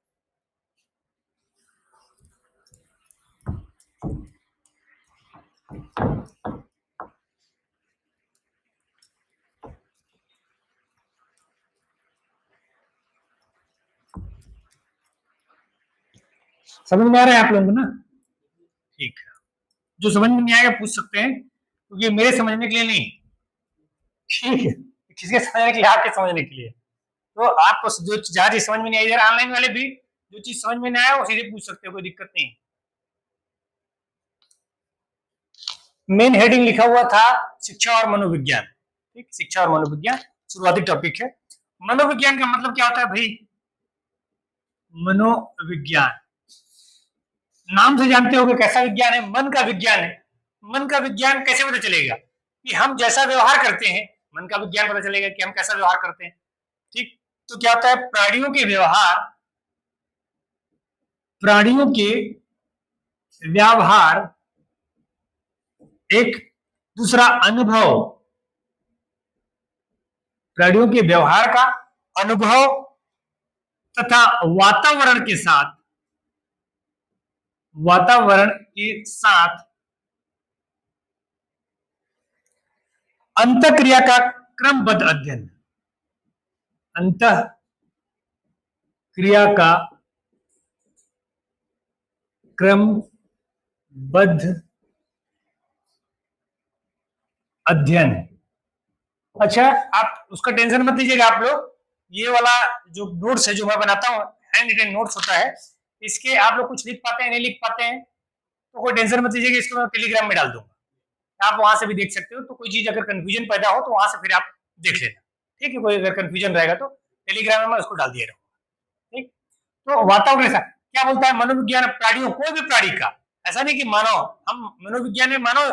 समझ में आ रहा है आप लोगों को ना? ठीक है, जो समझ में नहीं आएगा पूछ सकते हैं, क्योंकि ये मेरे समझने के लिए नहीं, ठीक है, किसके समझने के लिए? आपके समझने के लिए। तो आपको जो जहाँ चीज समझ में नहीं आई, इधर ऑनलाइन वाले भी जो चीज समझ में नहीं आया वो सीधे पूछ सकते हो, कोई दिक्कत नहीं। मेन हेडिंग लिखा हुआ था शिक्षा और मनोविज्ञान, ठीक, शिक्षा और मनोविज्ञान शुरुआती टॉपिक है। मनोविज्ञान का मतलब क्या होता है भाई? मनोविज्ञान नाम से जानते हो कि कैसा विज्ञान है? मन का विज्ञान है। मन का विज्ञान कैसे पता चलेगा? कि हम जैसा व्यवहार करते हैं, मन का विज्ञान पता चलेगा कि हम कैसा व्यवहार करते हैं, ठीक। तो क्या होता है? प्राणियों के व्यवहार, प्राणियों के व्यवहार, एक दूसरा अनुभव, प्राणियों के व्यवहार का अनुभव तथा वातावरण के साथ, वातावरण के साथ अंतःक्रिया का क्रमबद्ध अध्ययन, अंतःक्रिया का क्रमबद्ध अध्ययन। अच्छा, आप उसका टेंशन मत लीजिएगा आप लोग, ये वाला जो नोट्स है जो मैं बनाता हूँ, हैंड रिटन नोट्स होता है, इसके आप लोग कुछ लिख पाते हैं नहीं लिख पाते हैं तो कोई टेंशन मत लीजिएगा, इसको मैं टेलीग्राम में डाल दूंगा, आप वहां से भी देख सकते हो। तो कोई चीज अगर कंफ्यूजन पैदा हो तो वहां से फिर आप देख लेना, ठीक है। कोई अगर कंफ्यूजन रहेगा तो टेलीग्राम में मैं उसको डाल दिया रहूंगा, ठीक। तो वातावरण ऐसा क्या बोलता है? मनोविज्ञान प्राणियों, कोई भी प्राणी का, ऐसा नहीं कि मानव, हम मनोविज्ञान में मानव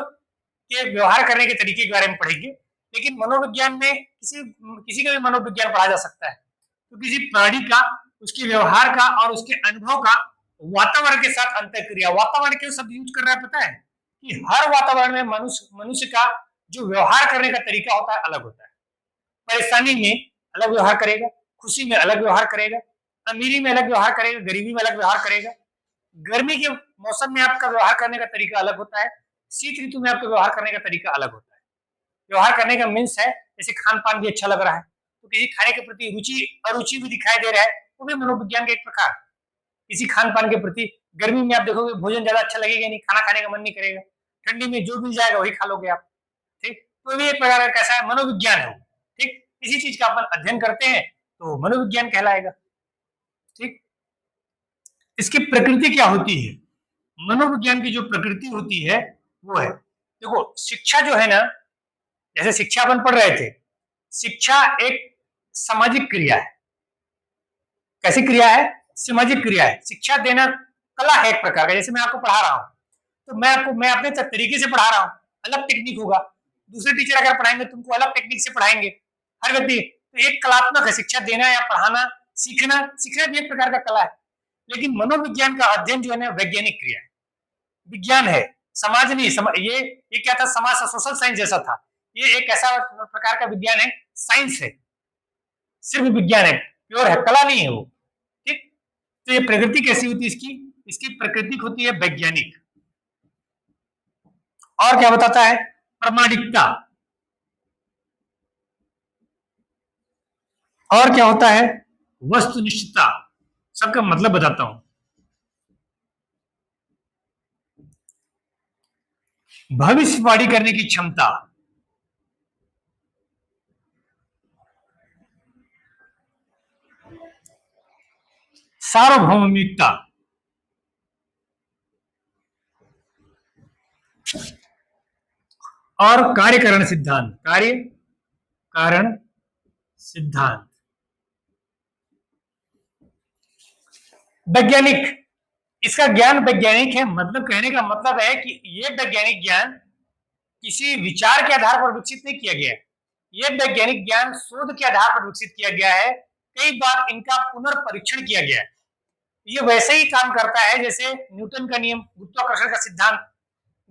के व्यवहार करने के तरीके के बारे में पढ़ेंगे, लेकिन मनोविज्ञान में किसी का भी मनोविज्ञान पढ़ा जा सकता है। तो किसी प्राणी का, उसके व्यवहार का और उसके अनुभव का वातावरण के साथ अंतःक्रिया, वातावरण क्यों शब्द यूज कर रहा है पता है? कि हर वातावरण में मनुष्य का जो व्यवहार करने का तरीका होता है अलग होता है। परेशानी में अलग व्यवहार करेगा, खुशी में अलग व्यवहार करेगा, अमीरी में अलग व्यवहार करेगा, गरीबी में अलग व्यवहार करेगा, गर्मी के मौसम में आपका व्यवहार करने का तरीका अलग होता है, शीत ऋतु में आपका व्यवहार करने का तरीका अलग होता है। व्यवहार करने का मीन्स है जैसे खान पान भी अच्छा लग रहा है तो किसी खाने के प्रति रुचि अरुचि भी दिखाई दे रहा है, वो भी मनोविज्ञान का एक प्रकार। किसी खान पान के प्रति, गर्मी में आप देखोगे भोजन ज्यादा अच्छा लगेगा नहीं, खाना खाने का मन नहीं करेगा, ठंडी में जो मिल जाएगा वही खा लोगे आप, ठीक। तो ये एक प्रकार का कैसा है? मनोविज्ञान है, ठीक। किसी चीज का अपन अध्ययन करते हैं तो मनोविज्ञान कहलाएगा, ठीक। इसकी प्रकृति क्या होती है? मनोविज्ञान की जो प्रकृति होती है वो है, देखो शिक्षा जो है ना, जैसे शिक्षा अपन पढ़ रहे थे, शिक्षा एक सामाजिक क्रिया है। कैसी क्रिया है? सामाजिक क्रिया है। शिक्षा देना कला है एक प्रकार का, जैसे मैं आपको पढ़ा रहा हूँ तो मैं अपने तरीके से पढ़ा रहा हूँ, अलग टेक्निक होगा, दूसरे टीचर अगर पढ़ाएंगे तुमको अलग टेक्निक से पढ़ाएंगे, हर व्यक्ति। तो एक कलात्मक है शिक्षा देना या पढ़ाना, सीखना भी एक प्रकार का कला है। लेकिन मनोविज्ञान का अध्ययन जो है ना वैज्ञानिक क्रिया है, विज्ञान है, समाज नहीं। ये क्या था? समाज सोशल साइंस जैसा था। ये एक ऐसा प्रकार का विज्ञान है, साइंस है, सिर्फ विज्ञान है, प्योर है, कला नहीं है वो, ठीक। तो ये प्रकृति कैसी होती है इसकी प्रकृति होती है वैज्ञानिक। और क्या बताता है? प्रामाणिकता। और क्या होता है? वस्तुनिष्ठता। सबका मतलब बताता हूं। भविष्यवाणी करने की क्षमता, सार्वभौमिकता, और कार्यकरण सिद्धांत, कार्य कारण सिद्धांत। वैज्ञानिक, इसका ज्ञान वैज्ञानिक है, मतलब कहने का मतलब है कि ये वैज्ञानिक ज्ञान किसी विचार के आधार पर विकसित नहीं किया गया है, ये वैज्ञानिक ज्ञान शोध के आधार पर विकसित किया गया है, कई बार इनका पुनर्परीक्षण किया गया है। ये वैसे ही काम करता है जैसे न्यूटन का नियम, गुरुत्वाकर्षण का सिद्धांत।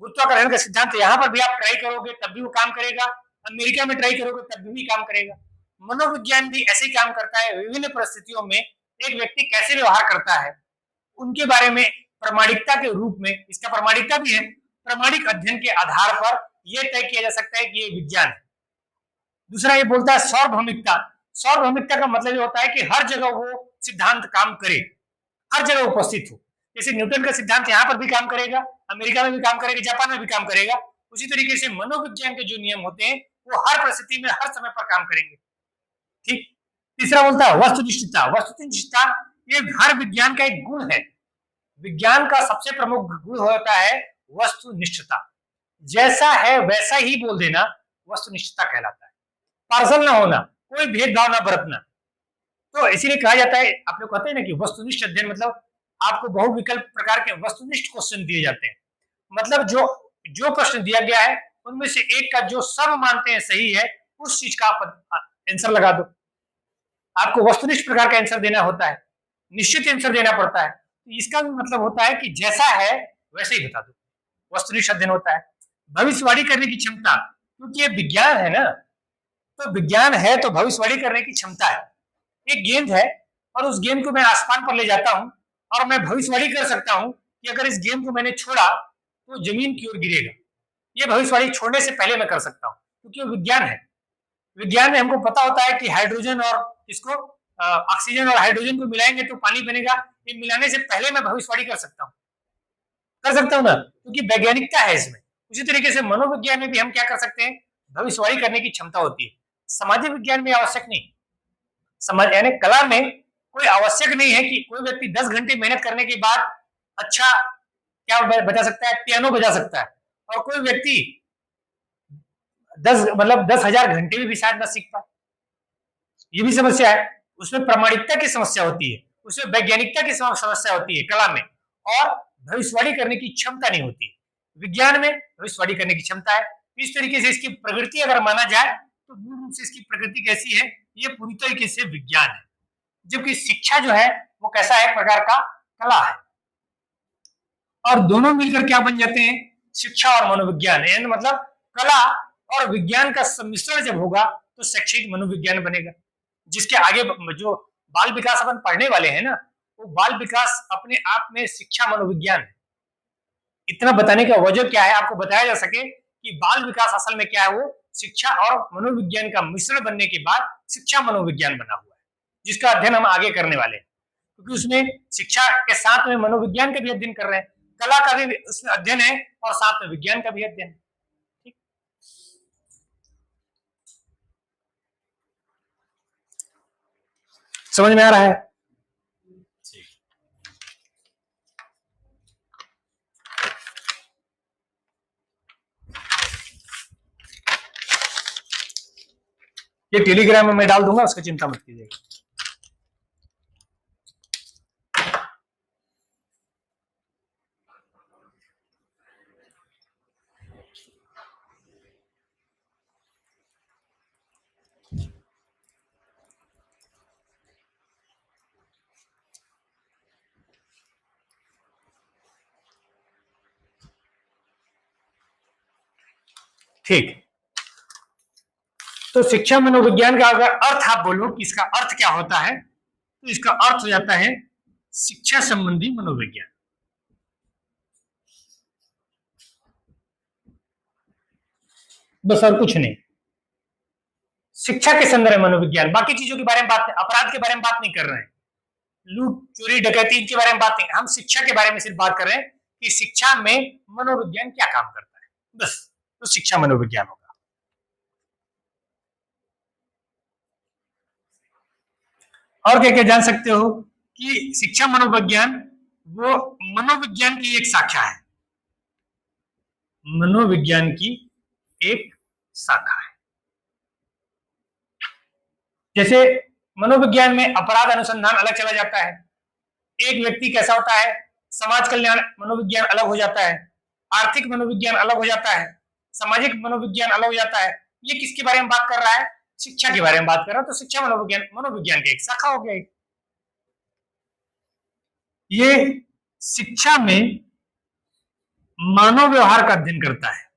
गुरुत्वाकर्षण का सिद्धांत यहाँ पर भी आप ट्राई करोगे तब भी वो काम करेगा, अमेरिका में ट्राई करोगे तब भी काम करेगा। मनोविज्ञान भी ऐसे ही काम करता है, विभिन्न परिस्थितियों में एक व्यक्ति कैसे व्यवहार करता है उनके बारे में प्रामाणिकता के रूप में, इसका प्रामाणिकता भी है, प्रामाणिक अध्ययन के आधार पर यह तय किया जा सकता है कि ये विज्ञान है। दूसरा ये बोलता है सार्वभौमिकता। सार्वभौमिकता का मतलब ये होता है कि हर जगह वो सिद्धांत काम करे, हर जगह उपस्थित हो। जैसे न्यूटन का सिद्धांत यहाँ पर भी काम करेगा, अमेरिका में भी काम करेगा, जापान में भी काम करेगा, उसी तरीके से मनोविज्ञान के जो नियम होते हैं वो हर परिस्थिति में हर समय पर काम करेंगे। ठीक। तीसरा बोलता है वस्तुनिष्ठता। वस्तुनिष्ठता ये हर विज्ञान का एक गुण है। विज्ञान का सबसे प्रमुख गुण होता है वस्तुनिष्ठता। जैसा है वैसा ही बोल देना वस्तुनिष्ठता कहलाता है। पार्सल ना होना, कोई भेदभाव ना बरतना। तो इसीलिए कहा जाता है, आप लोग कहते हैं ना कि वस्तुनिष्ठ अध्ययन मतलब आपको बहुविकल्प प्रकार के वस्तुनिष्ठ क्वेश्चन दिए जाते हैं। मतलब जो प्रश्न दिया गया है उनमें से एक का जो सब मानते हैं सही है उस चीज का आप आंसर लगा दो। आपको वस्तुनिष्ठ प्रकार का आंसर देना होता है, निश्चित आंसर देना पड़ता है। तो इसका भी मतलब होता है कि जैसा है वैसे ही बता दो, वस्तुनिष्ठ अध्ययन होता है। भविष्यवाणी करने की क्षमता, क्योंकि ये विज्ञान है ना, तो विज्ञान है तो भविष्यवाणी करने की क्षमता है। एक गेंद है और उस गेंद को मैं आसमान पर ले जाता हूं और मैं भविष्यवाणी कर सकता हूं कि अगर इस गेंद को मैंने छोड़ा तो जमीन की ओर गिरेगा। ये भविष्यवाणी छोड़ने से पहले मैं कर सकता हूं, क्योंकि वो विज्ञान है। विज्ञान में हमको पता होता है कि हाइड्रोजन और इसको ऑक्सीजन और हाइड्रोजन को मिलाएंगे तो पानी बनेगा। ये मिलाने से पहले मैं भविष्यवाणी कर सकता हूं ना, क्योंकि वैज्ञानिकता है इसमें। उसी तरीके से मनोविज्ञान में भी हम क्या कर सकते हैं, भविष्यवाणी करने की क्षमता होती है। सामाजिक विज्ञान में आवश्यक नहीं, समझ यानी कला में कोई आवश्यक नहीं है कि कोई व्यक्ति 10 घंटे मेहनत करने के बाद अच्छा क्या बजा सकता है, पियानो बजा सकता है, और कोई व्यक्ति 10,000 घंटे में भी शायद ना सीख पाए। ये भी समस्या है। उसमें प्रामाणिकता की समस्या होती है, उसमें वैज्ञानिकता की समस्या होती है कला में, और भविष्यवाणी करने की क्षमता नहीं होती। विज्ञान में भविष्यवाणी करने की क्षमता है। इस तरीके से इसकी प्रकृति अगर माना जाए तो मूल रूप से इसकी प्रकृति कैसी है, ये पूरी तरीके से विज्ञान है। जबकि शिक्षा जो है वो कैसा है, एक प्रकार का कला है। और दोनों मिलकर क्या बन जाते हैं, शिक्षा और मनोविज्ञान। यानी मतलब कला और विज्ञान का सम्मिश्रण जब होगा तो शैक्षिक मनोविज्ञान बनेगा। जिसके आगे जो बाल विकास अपन पढ़ने वाले हैं ना, वो बाल विकास अपने आप में शिक्षा मनोविज्ञान है। इतना बताने का वजह क्या है, आपको बताया जा सके कि बाल विकास असल में क्या है, वो शिक्षा और मनोविज्ञान का मिश्रण बनने के बाद शिक्षा मनोविज्ञान बना हुआ है, जिसका अध्ययन हम आगे करने वाले हैं। क्योंकि उसमें शिक्षा के साथ में मनोविज्ञान का भी अध्ययन कर रहे हैं, कला का भी उसमें अध्ययन है और साथ में विज्ञान का भी अध्ययन है। ठीक, समझ में आ रहा है? ये टेलीग्राम में मैं डाल दूंगा, उसकी चिंता मत कीजिएगा। ठीक, तो शिक्षा मनोविज्ञान का अगर अर्थ आप बोलो कि इसका अर्थ क्या होता है, तो इसका अर्थ हो जाता है शिक्षा संबंधी मनोविज्ञान। बस और कुछ नहीं। शिक्षा के संदर्भ में मनोविज्ञान, बाकी चीजों के बारे में बात, अपराध के बारे में बात नहीं कर रहे हैं, लूट चोरी डकैती इनके बारे में बात नहीं, हम शिक्षा के बारे में सिर्फ बात कर रहे हैं कि शिक्षा में मनोविज्ञान क्या काम करता है, बस। तो शिक्षा मनोविज्ञान होगा। और क्या क्या जान सकते हो कि शिक्षा मनोविज्ञान वो मनोविज्ञान की एक शाखा है, मनोविज्ञान की एक शाखा है। जैसे मनोविज्ञान में अपराध अनुसंधान अलग चला जाता है, एक व्यक्ति कैसा होता है, समाज कल्याण मनोविज्ञान अलग हो जाता है, आर्थिक मनोविज्ञान अलग हो जाता है, सामाजिक मनोविज्ञान अलग हो जाता है। ये किसके बारे में बात कर रहा है, शिक्षा के बारे में बात कर रहा है। तो शिक्षा मनोविज्ञान की एक शाखा हो गया। ये शिक्षा में मानव व्यवहार का अध्ययन करता है।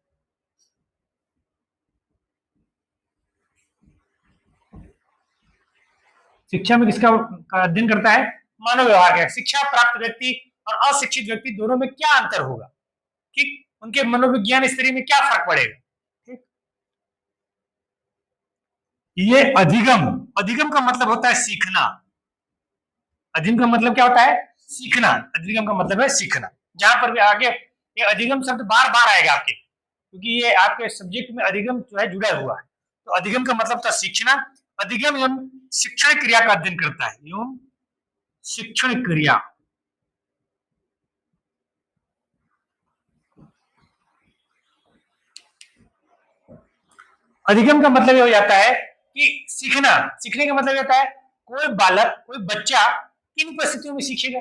शिक्षा में किसका अध्ययन करता है, मानव व्यवहार का। शिक्षा प्राप्त व्यक्ति और अशिक्षित व्यक्ति दोनों में क्या अंतर होगा, ठीक, उनके मनोविज्ञान स्तरीय में क्या फर्क पड़ेगा। ठीक, ये अधिगम, अधिगम का मतलब होता है सीखना। अधिगम का मतलब क्या होता है, सीखना, अधिगम का मतलब है सीखना। जहां पर भी आगे ये अधिगम शब्द बार बार आएगा आपके, क्योंकि ये आपके सब्जेक्ट में अधिगम जो है जुड़ा हुआ है। तो अधिगम का मतलब था सीखना। अधिगम एवं शिक्षण क्रिया का अध्ययन करता है, एवं शिक्षण क्रिया। अधिगम का मतलब ये हो जाता है कि सीखना, सीखने का मतलब होता है कोई बालक, कोई बच्चा किन परिस्थितियों में सीखेगा।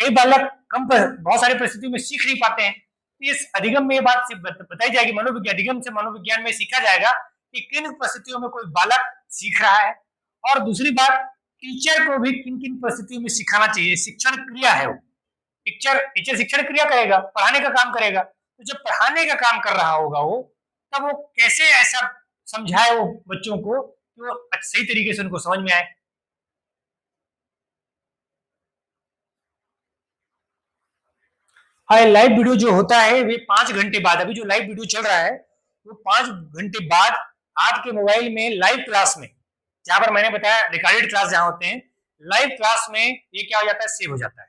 कई बालक बहुत सारी परिस्थितियों में सीख नहीं पाते हैं। तो इस अधिगम में ये बात बताई जाएगी, मनोविज्ञान, अधिगम से मनोविज्ञान में सीखा जाएगा कि किन परिस्थितियों में कोई बालक सीख रहा है। और दूसरी बात, टीचर को भी किन किन परिस्थितियों में सिखाना चाहिए। शिक्षण क्रिया है वो, टीचर शिक्षण क्रिया करेगा, पढ़ाने का काम करेगा। तो जब पढ़ाने का काम कर रहा होगा वो, तब वो कैसे ऐसा समझाए वो बच्चों को कि वो सही तरीके से उनको समझ में आए। हाँ, लाइव वीडियो जो होता है वे 5 घंटे बाद, अभी जो लाइव वीडियो चल रहा है वो 5 घंटे बाद आपके मोबाइल में लाइव क्लास में, जहां पर मैंने बताया रिकॉर्डेड क्लास जहां होते हैं, लाइव क्लास में ये क्या हो जाता है, सेव हो जाता है।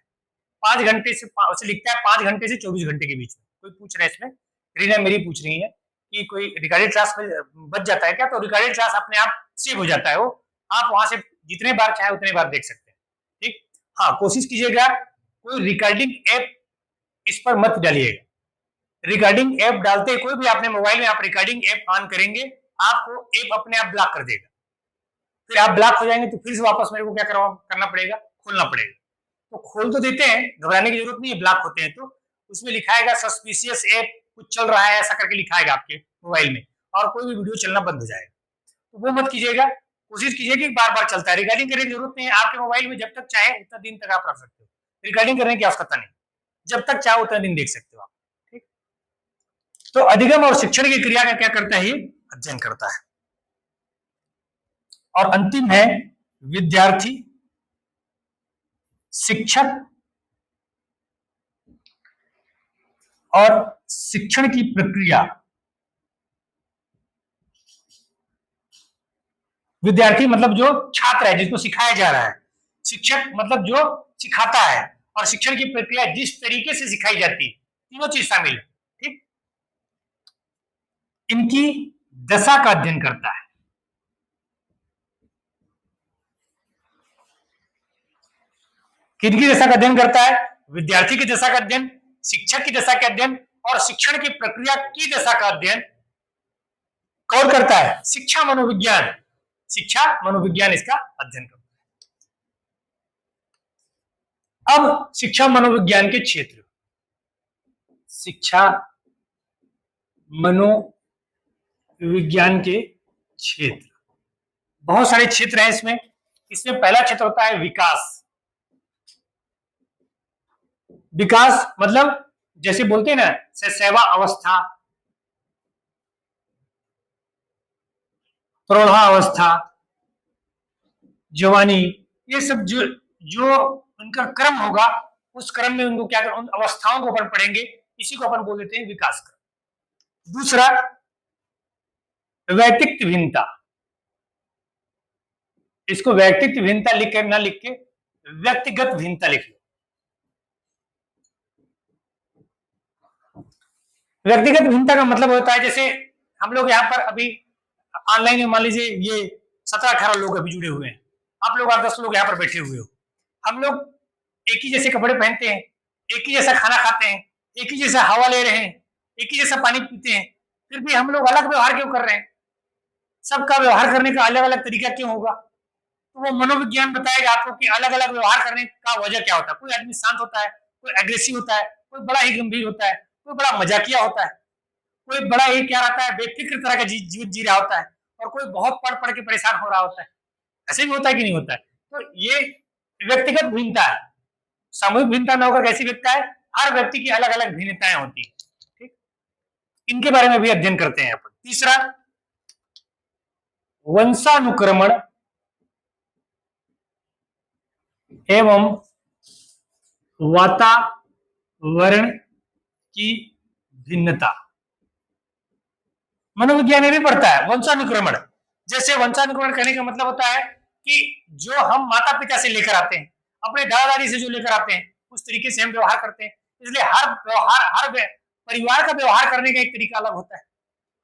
5 घंटे से उसे लिखता है 5 घंटे से 24 घंटे के बीच में। कोई पूछ रहा है इसमें, रीना मेरी पूछ रही है कि कोई रिकॉर्डेड क्लास में बच जाता है क्या। तो रिकॉर्डेड क्लास अपने आप सेव हो जाता है, वो आप वहां से जितने बार चाहे उतने बार देख सकते हैं। ठीक, हाँ, कोशिश कीजिएगा कोई रिकॉर्डिंग ऐप इस पर मत डालिएगा। रिकॉर्डिंग ऐप डालते कोई भी अपने मोबाइल में आप रिकॉर्डिंग ऐप ऑन करेंगे, आपको ऐप अपने आप ब्लॉक कर देगा। फिर आप ब्लॉक हो जाएंगे तो फिर से वापस मेरे को क्या करना पड़ेगा, खोलना पड़ेगा। तो खोल तो देते हैं, घबराने की जरूरत नहीं है, ब्लॉक होते हैं तो उसमें लिखाएगा सस्पिशियस ऐप कुछ चल रहा है, ऐसा करके लिखाएगा आपके मोबाइल में, और कोई भी वीडियो चलना बंद हो जाएगा। तो वो मत कीजिएगा, कोशिश कीजिए कि बार बार चलता है। रिकॉर्डिंग करने की जरूरत नहीं है, आपके मोबाइल में जब तक चाहे उतना दिन तक आप रख सकते हो। रिकॉर्डिंग करने की आवश्यकता नहीं, जब तक चाहो उतना दिन देख सकते हो आप। ठीक, तो अधिगम और शिक्षण की क्रिया का क्या करता है, अध्ययन करता है। और अंतिम है विद्यार्थी, शिक्षक और शिक्षण की प्रक्रिया। विद्यार्थी मतलब जो छात्र है, जिसको सिखाया जा रहा है। शिक्षक मतलब जो सिखाता है, और शिक्षण की प्रक्रिया जिस तरीके से सिखाई जाती है, तीनों चीज शामिल है। ठीक, इनकी दशा का अध्ययन करता है। किनकी दशा का अध्ययन करता है, विद्यार्थी की दशा का अध्ययन, शिक्षक की दशा का अध्ययन, और शिक्षण की प्रक्रिया की दशा का अध्ययन कौन करता है, शिक्षा मनोविज्ञान। शिक्षा मनोविज्ञान इसका अध्ययन करता है। अब शिक्षा मनोविज्ञान के क्षेत्र, शिक्षा मनोविज्ञान के क्षेत्र, बहुत सारे क्षेत्र हैं इसमें। इसमें पहला क्षेत्र होता है विकास। विकास मतलब जैसे बोलते हैं ना, शैशवा अवस्था, प्रौढ़ावस्था, जवानी, ये सब जो उनका क्रम होगा, उस क्रम में उनको क्या कर, उन अवस्थाओं को अपन पढ़ेंगे, इसी को अपन बोल देते हैं विकास क्रम। दूसरा व्यक्तित्व भिन्नता, इसको व्यक्तित्व भिन्नता लिख के ना लिख के व्यक्तिगत भिन्नता लिख लो। व्यक्तिगत भिन्नता का मतलब होता है, जैसे हम लोग यहाँ पर अभी ऑनलाइन में मान लीजिए ये 17-18 लोग अभी जुड़े हुए हैं, आप लोग 8-10 लोग यहाँ पर बैठे हुए हो। हम लोग एक ही जैसे कपड़े पहनते हैं, एक ही जैसा खाना खाते हैं, एक ही जैसा हवा ले रहे हैं, एक ही जैसा पानी पीते हैं, फिर भी हम लोग अलग व्यवहार क्यों कर रहे हैं? सबका व्यवहार करने का अलग अलग तरीका क्यों होगा? तो वो मनोविज्ञान बताएगा आपको कि अलग अलग व्यवहार करने का वजह क्या होता है। कोई आदमी शांत होता है, कोई एग्रेसिव होता है, कोई बड़ा ही गंभीर होता है, कोई बड़ा मजाकिया होता है, कोई बड़ा ही क्या रहता है, बेफिक्र तरह का जीवन जी रहा होता है, और कोई बहुत पढ़ पढ़ के परेशान हो रहा होता है। ऐसे भी होता है कि नहीं होता है? तो ये व्यक्तिगत भिन्नता है। सामूहिक भिन्नता न होकर कैसी भिन्नता है, हर व्यक्ति की अलग अलग भिन्नताएं होती है। ठीक, इनके बारे में भी अध्ययन करते हैं अपन। तीसरा वंशानुक्रमण एवं वातावरण की भिन्नता। मनोविज्ञान में भी पढ़ता है वंशानुक्रमण। जैसे वंशानुक्रमण कहने का मतलब होता है कि जो हम माता पिता से लेकर आते हैं, अपने दादा दादी से जो लेकर आते हैं उस तरीके से हम व्यवहार करते हैं। इसलिए हर परिवार का व्यवहार करने का एक तरीका अलग होता है,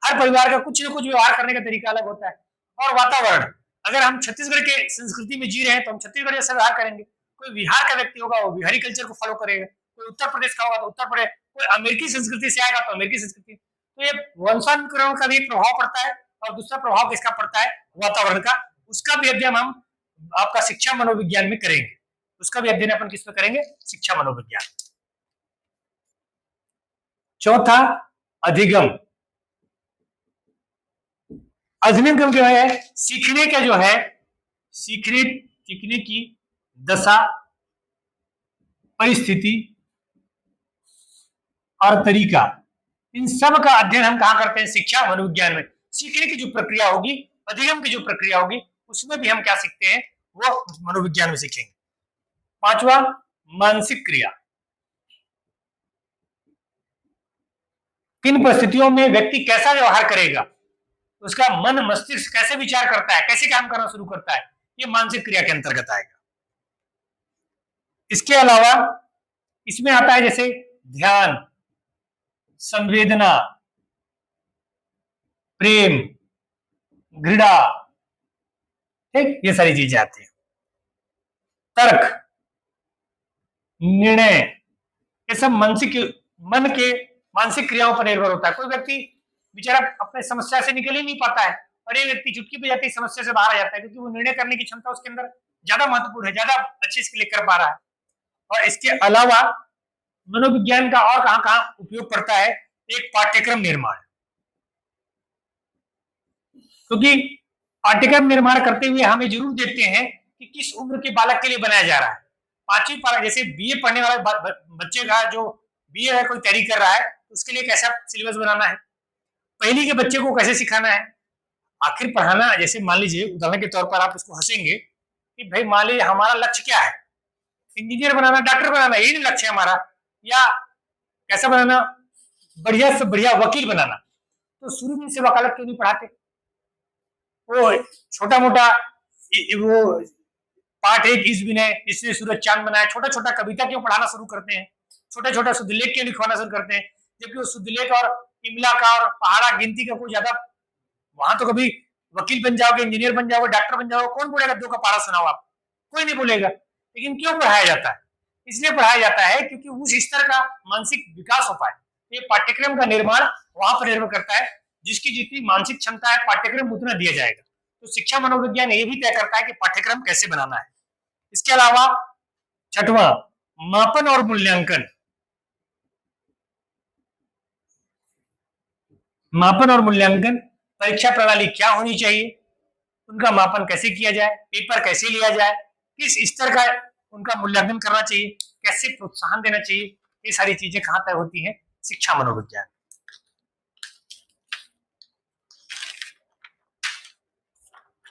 हर परिवार का कुछ न कुछ व्यवहार करने का तरीका अलग होता है। और वातावरण, अगर हम छत्तीसगढ़ के संस्कृति में जी रहे हैं तो हम छत्तीसगढ़ जैसा व्यवहार करेंगे। कोई बिहार का व्यक्ति होगा वो बिहारी कल्चर को फॉलो करेगा, कोई उत्तर प्रदेश का होगा तो उत्तर प्रदेश, कोई अमेरिकी संस्कृति से आएगा तो अमेरिकी संस्कृति। तो ये वंशानुकरण का भी प्रभाव पड़ता है। और दूसरा प्रभाव किसका पड़ता है? वातावरण का। उसका भी अध्ययन हम आपका शिक्षा मनोविज्ञान में करेंगे। उसका भी अध्ययन अपन किसमें करेंगे? शिक्षा मनोविज्ञान। चौथा, अधिगम। अधिगम क्या है? सीखने का जो है, सीखने की दशा, परिस्थिति और तरीका, इन सब का अध्ययन हम कहां करते हैं? शिक्षा मनोविज्ञान में। सीखने की जो प्रक्रिया होगी, अधिगम की जो प्रक्रिया होगी, उसमें भी हम क्या सीखते हैं? वो मनोविज्ञान में सीखेंगे। पांचवा, मानसिक क्रिया। किन परिस्थितियों में व्यक्ति कैसा व्यवहार करेगा, उसका मन मस्तिष्क कैसे विचार करता है, कैसे काम करना शुरू करता है, ये मानसिक क्रिया के अंतर्गत आएगा। इसके अलावा इसमें आता है जैसे ध्यान, संवेदना, प्रेम, घृणा, ठीक, ये सारी चीजें आती हैं। तर्क, निर्णय, ये सब मन के मानसिक क्रियाओं पर निर्भर होता है। कोई व्यक्ति बेचारा अपने समस्या से निकल ही नहीं पाता है और ये व्यक्ति चुटकी पे जाती समस्या से बाहर आ जाता है, क्योंकि वो निर्णय करने की क्षमता उसके अंदर ज्यादा महत्वपूर्ण है, ज्यादा अच्छे से कर पा रहा है। और इसके अलावा मनोविज्ञान का और कहां कहां उपयोग पड़ता है? एक पाठ्यक्रम निर्माण, क्योंकि पाठ्यक्रम निर्माण करते हुए हमें जरूर देखते हैं कि किस उम्र के बालक के लिए बनाया जा रहा है। पांचवी पारा, जैसे बीए पढ़ने वाले बच्चे का जो बीए है कोई तैयारी कर रहा है, उसके लिए कैसा सिलेबस बनाना है, पहली के बच्चे को कैसे सिखाना है, आखिर पढ़ाना। जैसे मान लीजिए उदाहरण के तौर पर आप उसको हंसेंगे कि भाई मान लीजिए हमारा लक्ष्य क्या है? इंजीनियर बनाना, डॉक्टर बनाना, यही लक्ष्य है हमारा, या कैसा बनाना? बढ़िया से बढ़िया वकील बनाना। तो शुरू में से वकालत क्यों नहीं पढ़ाते? वो छोटा मोटा वो पाठ एक इस विनय इसने सूरज चांद बनाया, छोटा छोटा कविता क्यों पढ़ाना शुरू करते हैं? छोटा छोटा शुद्धलेख क्यों लिखवाना शुरू करते हैं? जबकि वो शुद्धलेख और इमला का और पहाड़ा गिनती का कोई ज्यादा, वहां तो कभी वकील बन जाओगे, इंजीनियर बन जाओगे, डॉक्टर बन जाओगे, कौन बोलेगा दो का पहाड़ा सुनाओ आप? कोई नहीं बोलेगा। लेकिन क्यों पढ़ाया जाता है? इसलिए पढ़ाया जाता है क्योंकि उस स्तर का मानसिक विकास हो पाए। ये पाठ्यक्रम का निर्माण वहां पर निर्भर करता है, जिसकी जितनी मानसिक क्षमता है पाठ्यक्रम उतना दिया जाएगा। तो शिक्षा मनोविज्ञान ये भी तय करता है कि पाठ्यक्रम कैसे बनाना है। इसके अलावा छठवां, मापन और मूल्यांकन। मापन और मूल्यांकन, परीक्षा प्रणाली क्या होनी चाहिए, उनका मापन कैसे किया जाए, पेपर कैसे लिया जाए, किस स्तर का उनका मूल्यांकन करना चाहिए, कैसे प्रोत्साहन देना चाहिए, ये सारी चीजें कहां तय होती हैं? शिक्षा मनोविज्ञान।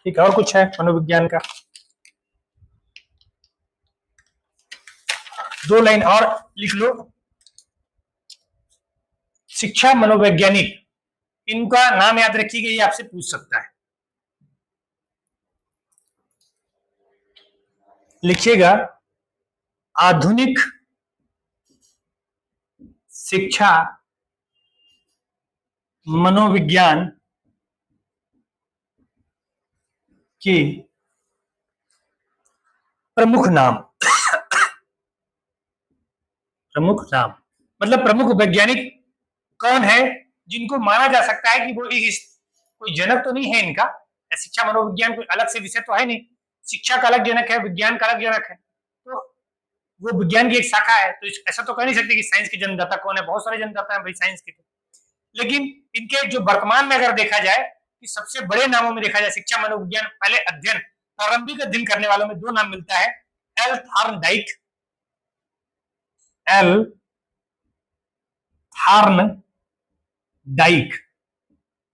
ठीक है, और कुछ है मनोविज्ञान का? 2 लाइन और लिख लो। शिक्षा मनोवैज्ञानिक, इनका नाम याद रखिएगा, ये आपसे पूछ सकता है। लिखिएगा, आधुनिक शिक्षा मनोविज्ञान के प्रमुख नाम। प्रमुख नाम मतलब प्रमुख वैज्ञानिक कौन है जिनको माना जा सकता है कि वो कोई जनक तो नहीं है इनका? शिक्षा मनोविज्ञान कोई अलग से विषय तो है नहीं, शिक्षा का अलग जनक है, विज्ञान का अलग जनक है, तो वो विज्ञान की एक शाखा है। तो ऐसा तो कह नहीं सकते कि साइंस के जन्मदाता कौन है, बहुत सारे जन्मदाता हैं भाई साइंस के। लेकिन इनके जो वर्तमान में अगर देखा जाए कि सबसे बड़े नामों में देखा जाए शिक्षा मनोविज्ञान पहले अध्ययन प्रारंभिक अध्ययन करने वालों में 2 नाम मिलता है, एल थार्नडाइक,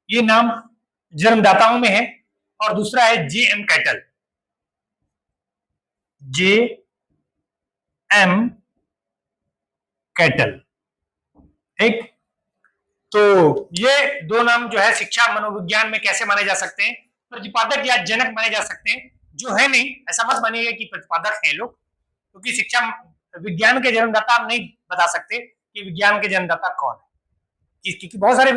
ये नाम जन्मदाताओं में है, और दूसरा है जे.एम. कैटल। ठीक, तो ये 2 नाम जो है शिक्षा मनोविज्ञान में कैसे माने जा सकते हैं? प्रतिपादक या जनक माने जा सकते हैं, जो है नहीं, ऐसा मत मानिएगा कि प्रतिपादक हैं लोग, क्योंकि शिक्षा विज्ञान के जन्मदाता हम नहीं बता सकते कि विज्ञान के जन्मदाता कौन है, क्योंकि बहुत सारे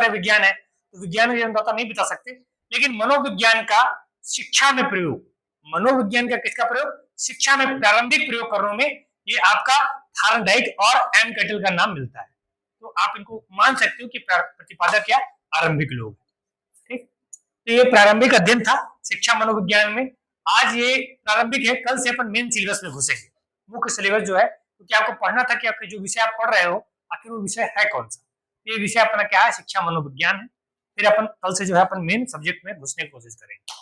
विज्ञान है, तो विज्ञान के जन्मदाता नहीं बता सकते। लेकिन मनोविज्ञान का शिक्षा में प्रयोग, मनोविज्ञान का किसका प्रयोग, शिक्षा में प्रारंभिक प्रयोग करने में ये आपका थार्नडाइक और एम कैटल का नाम मिलता है। तो आप इनको मान सकते हो कि प्रतिपादक या आरंभिक लोग। ठीक, तो ये प्रारंभिक अध्ययन था शिक्षा मनोविज्ञान में। आज ये प्रारंभिक है, कल से अपन मेन सिलेबस में घुसेंगे। मुख्य सिलेबस जो है, क्योंकि आपको पढ़ना था कि आपके जो विषय आप पढ़ रहे हो आखिर वो विषय है कौन सा। ये विषय अपना क्या है, शिक्षा मनोविज्ञान है। फिर अपन कल से जो है अपन मेन सब्जेक्ट में घुसने की कोशिश करेंगे।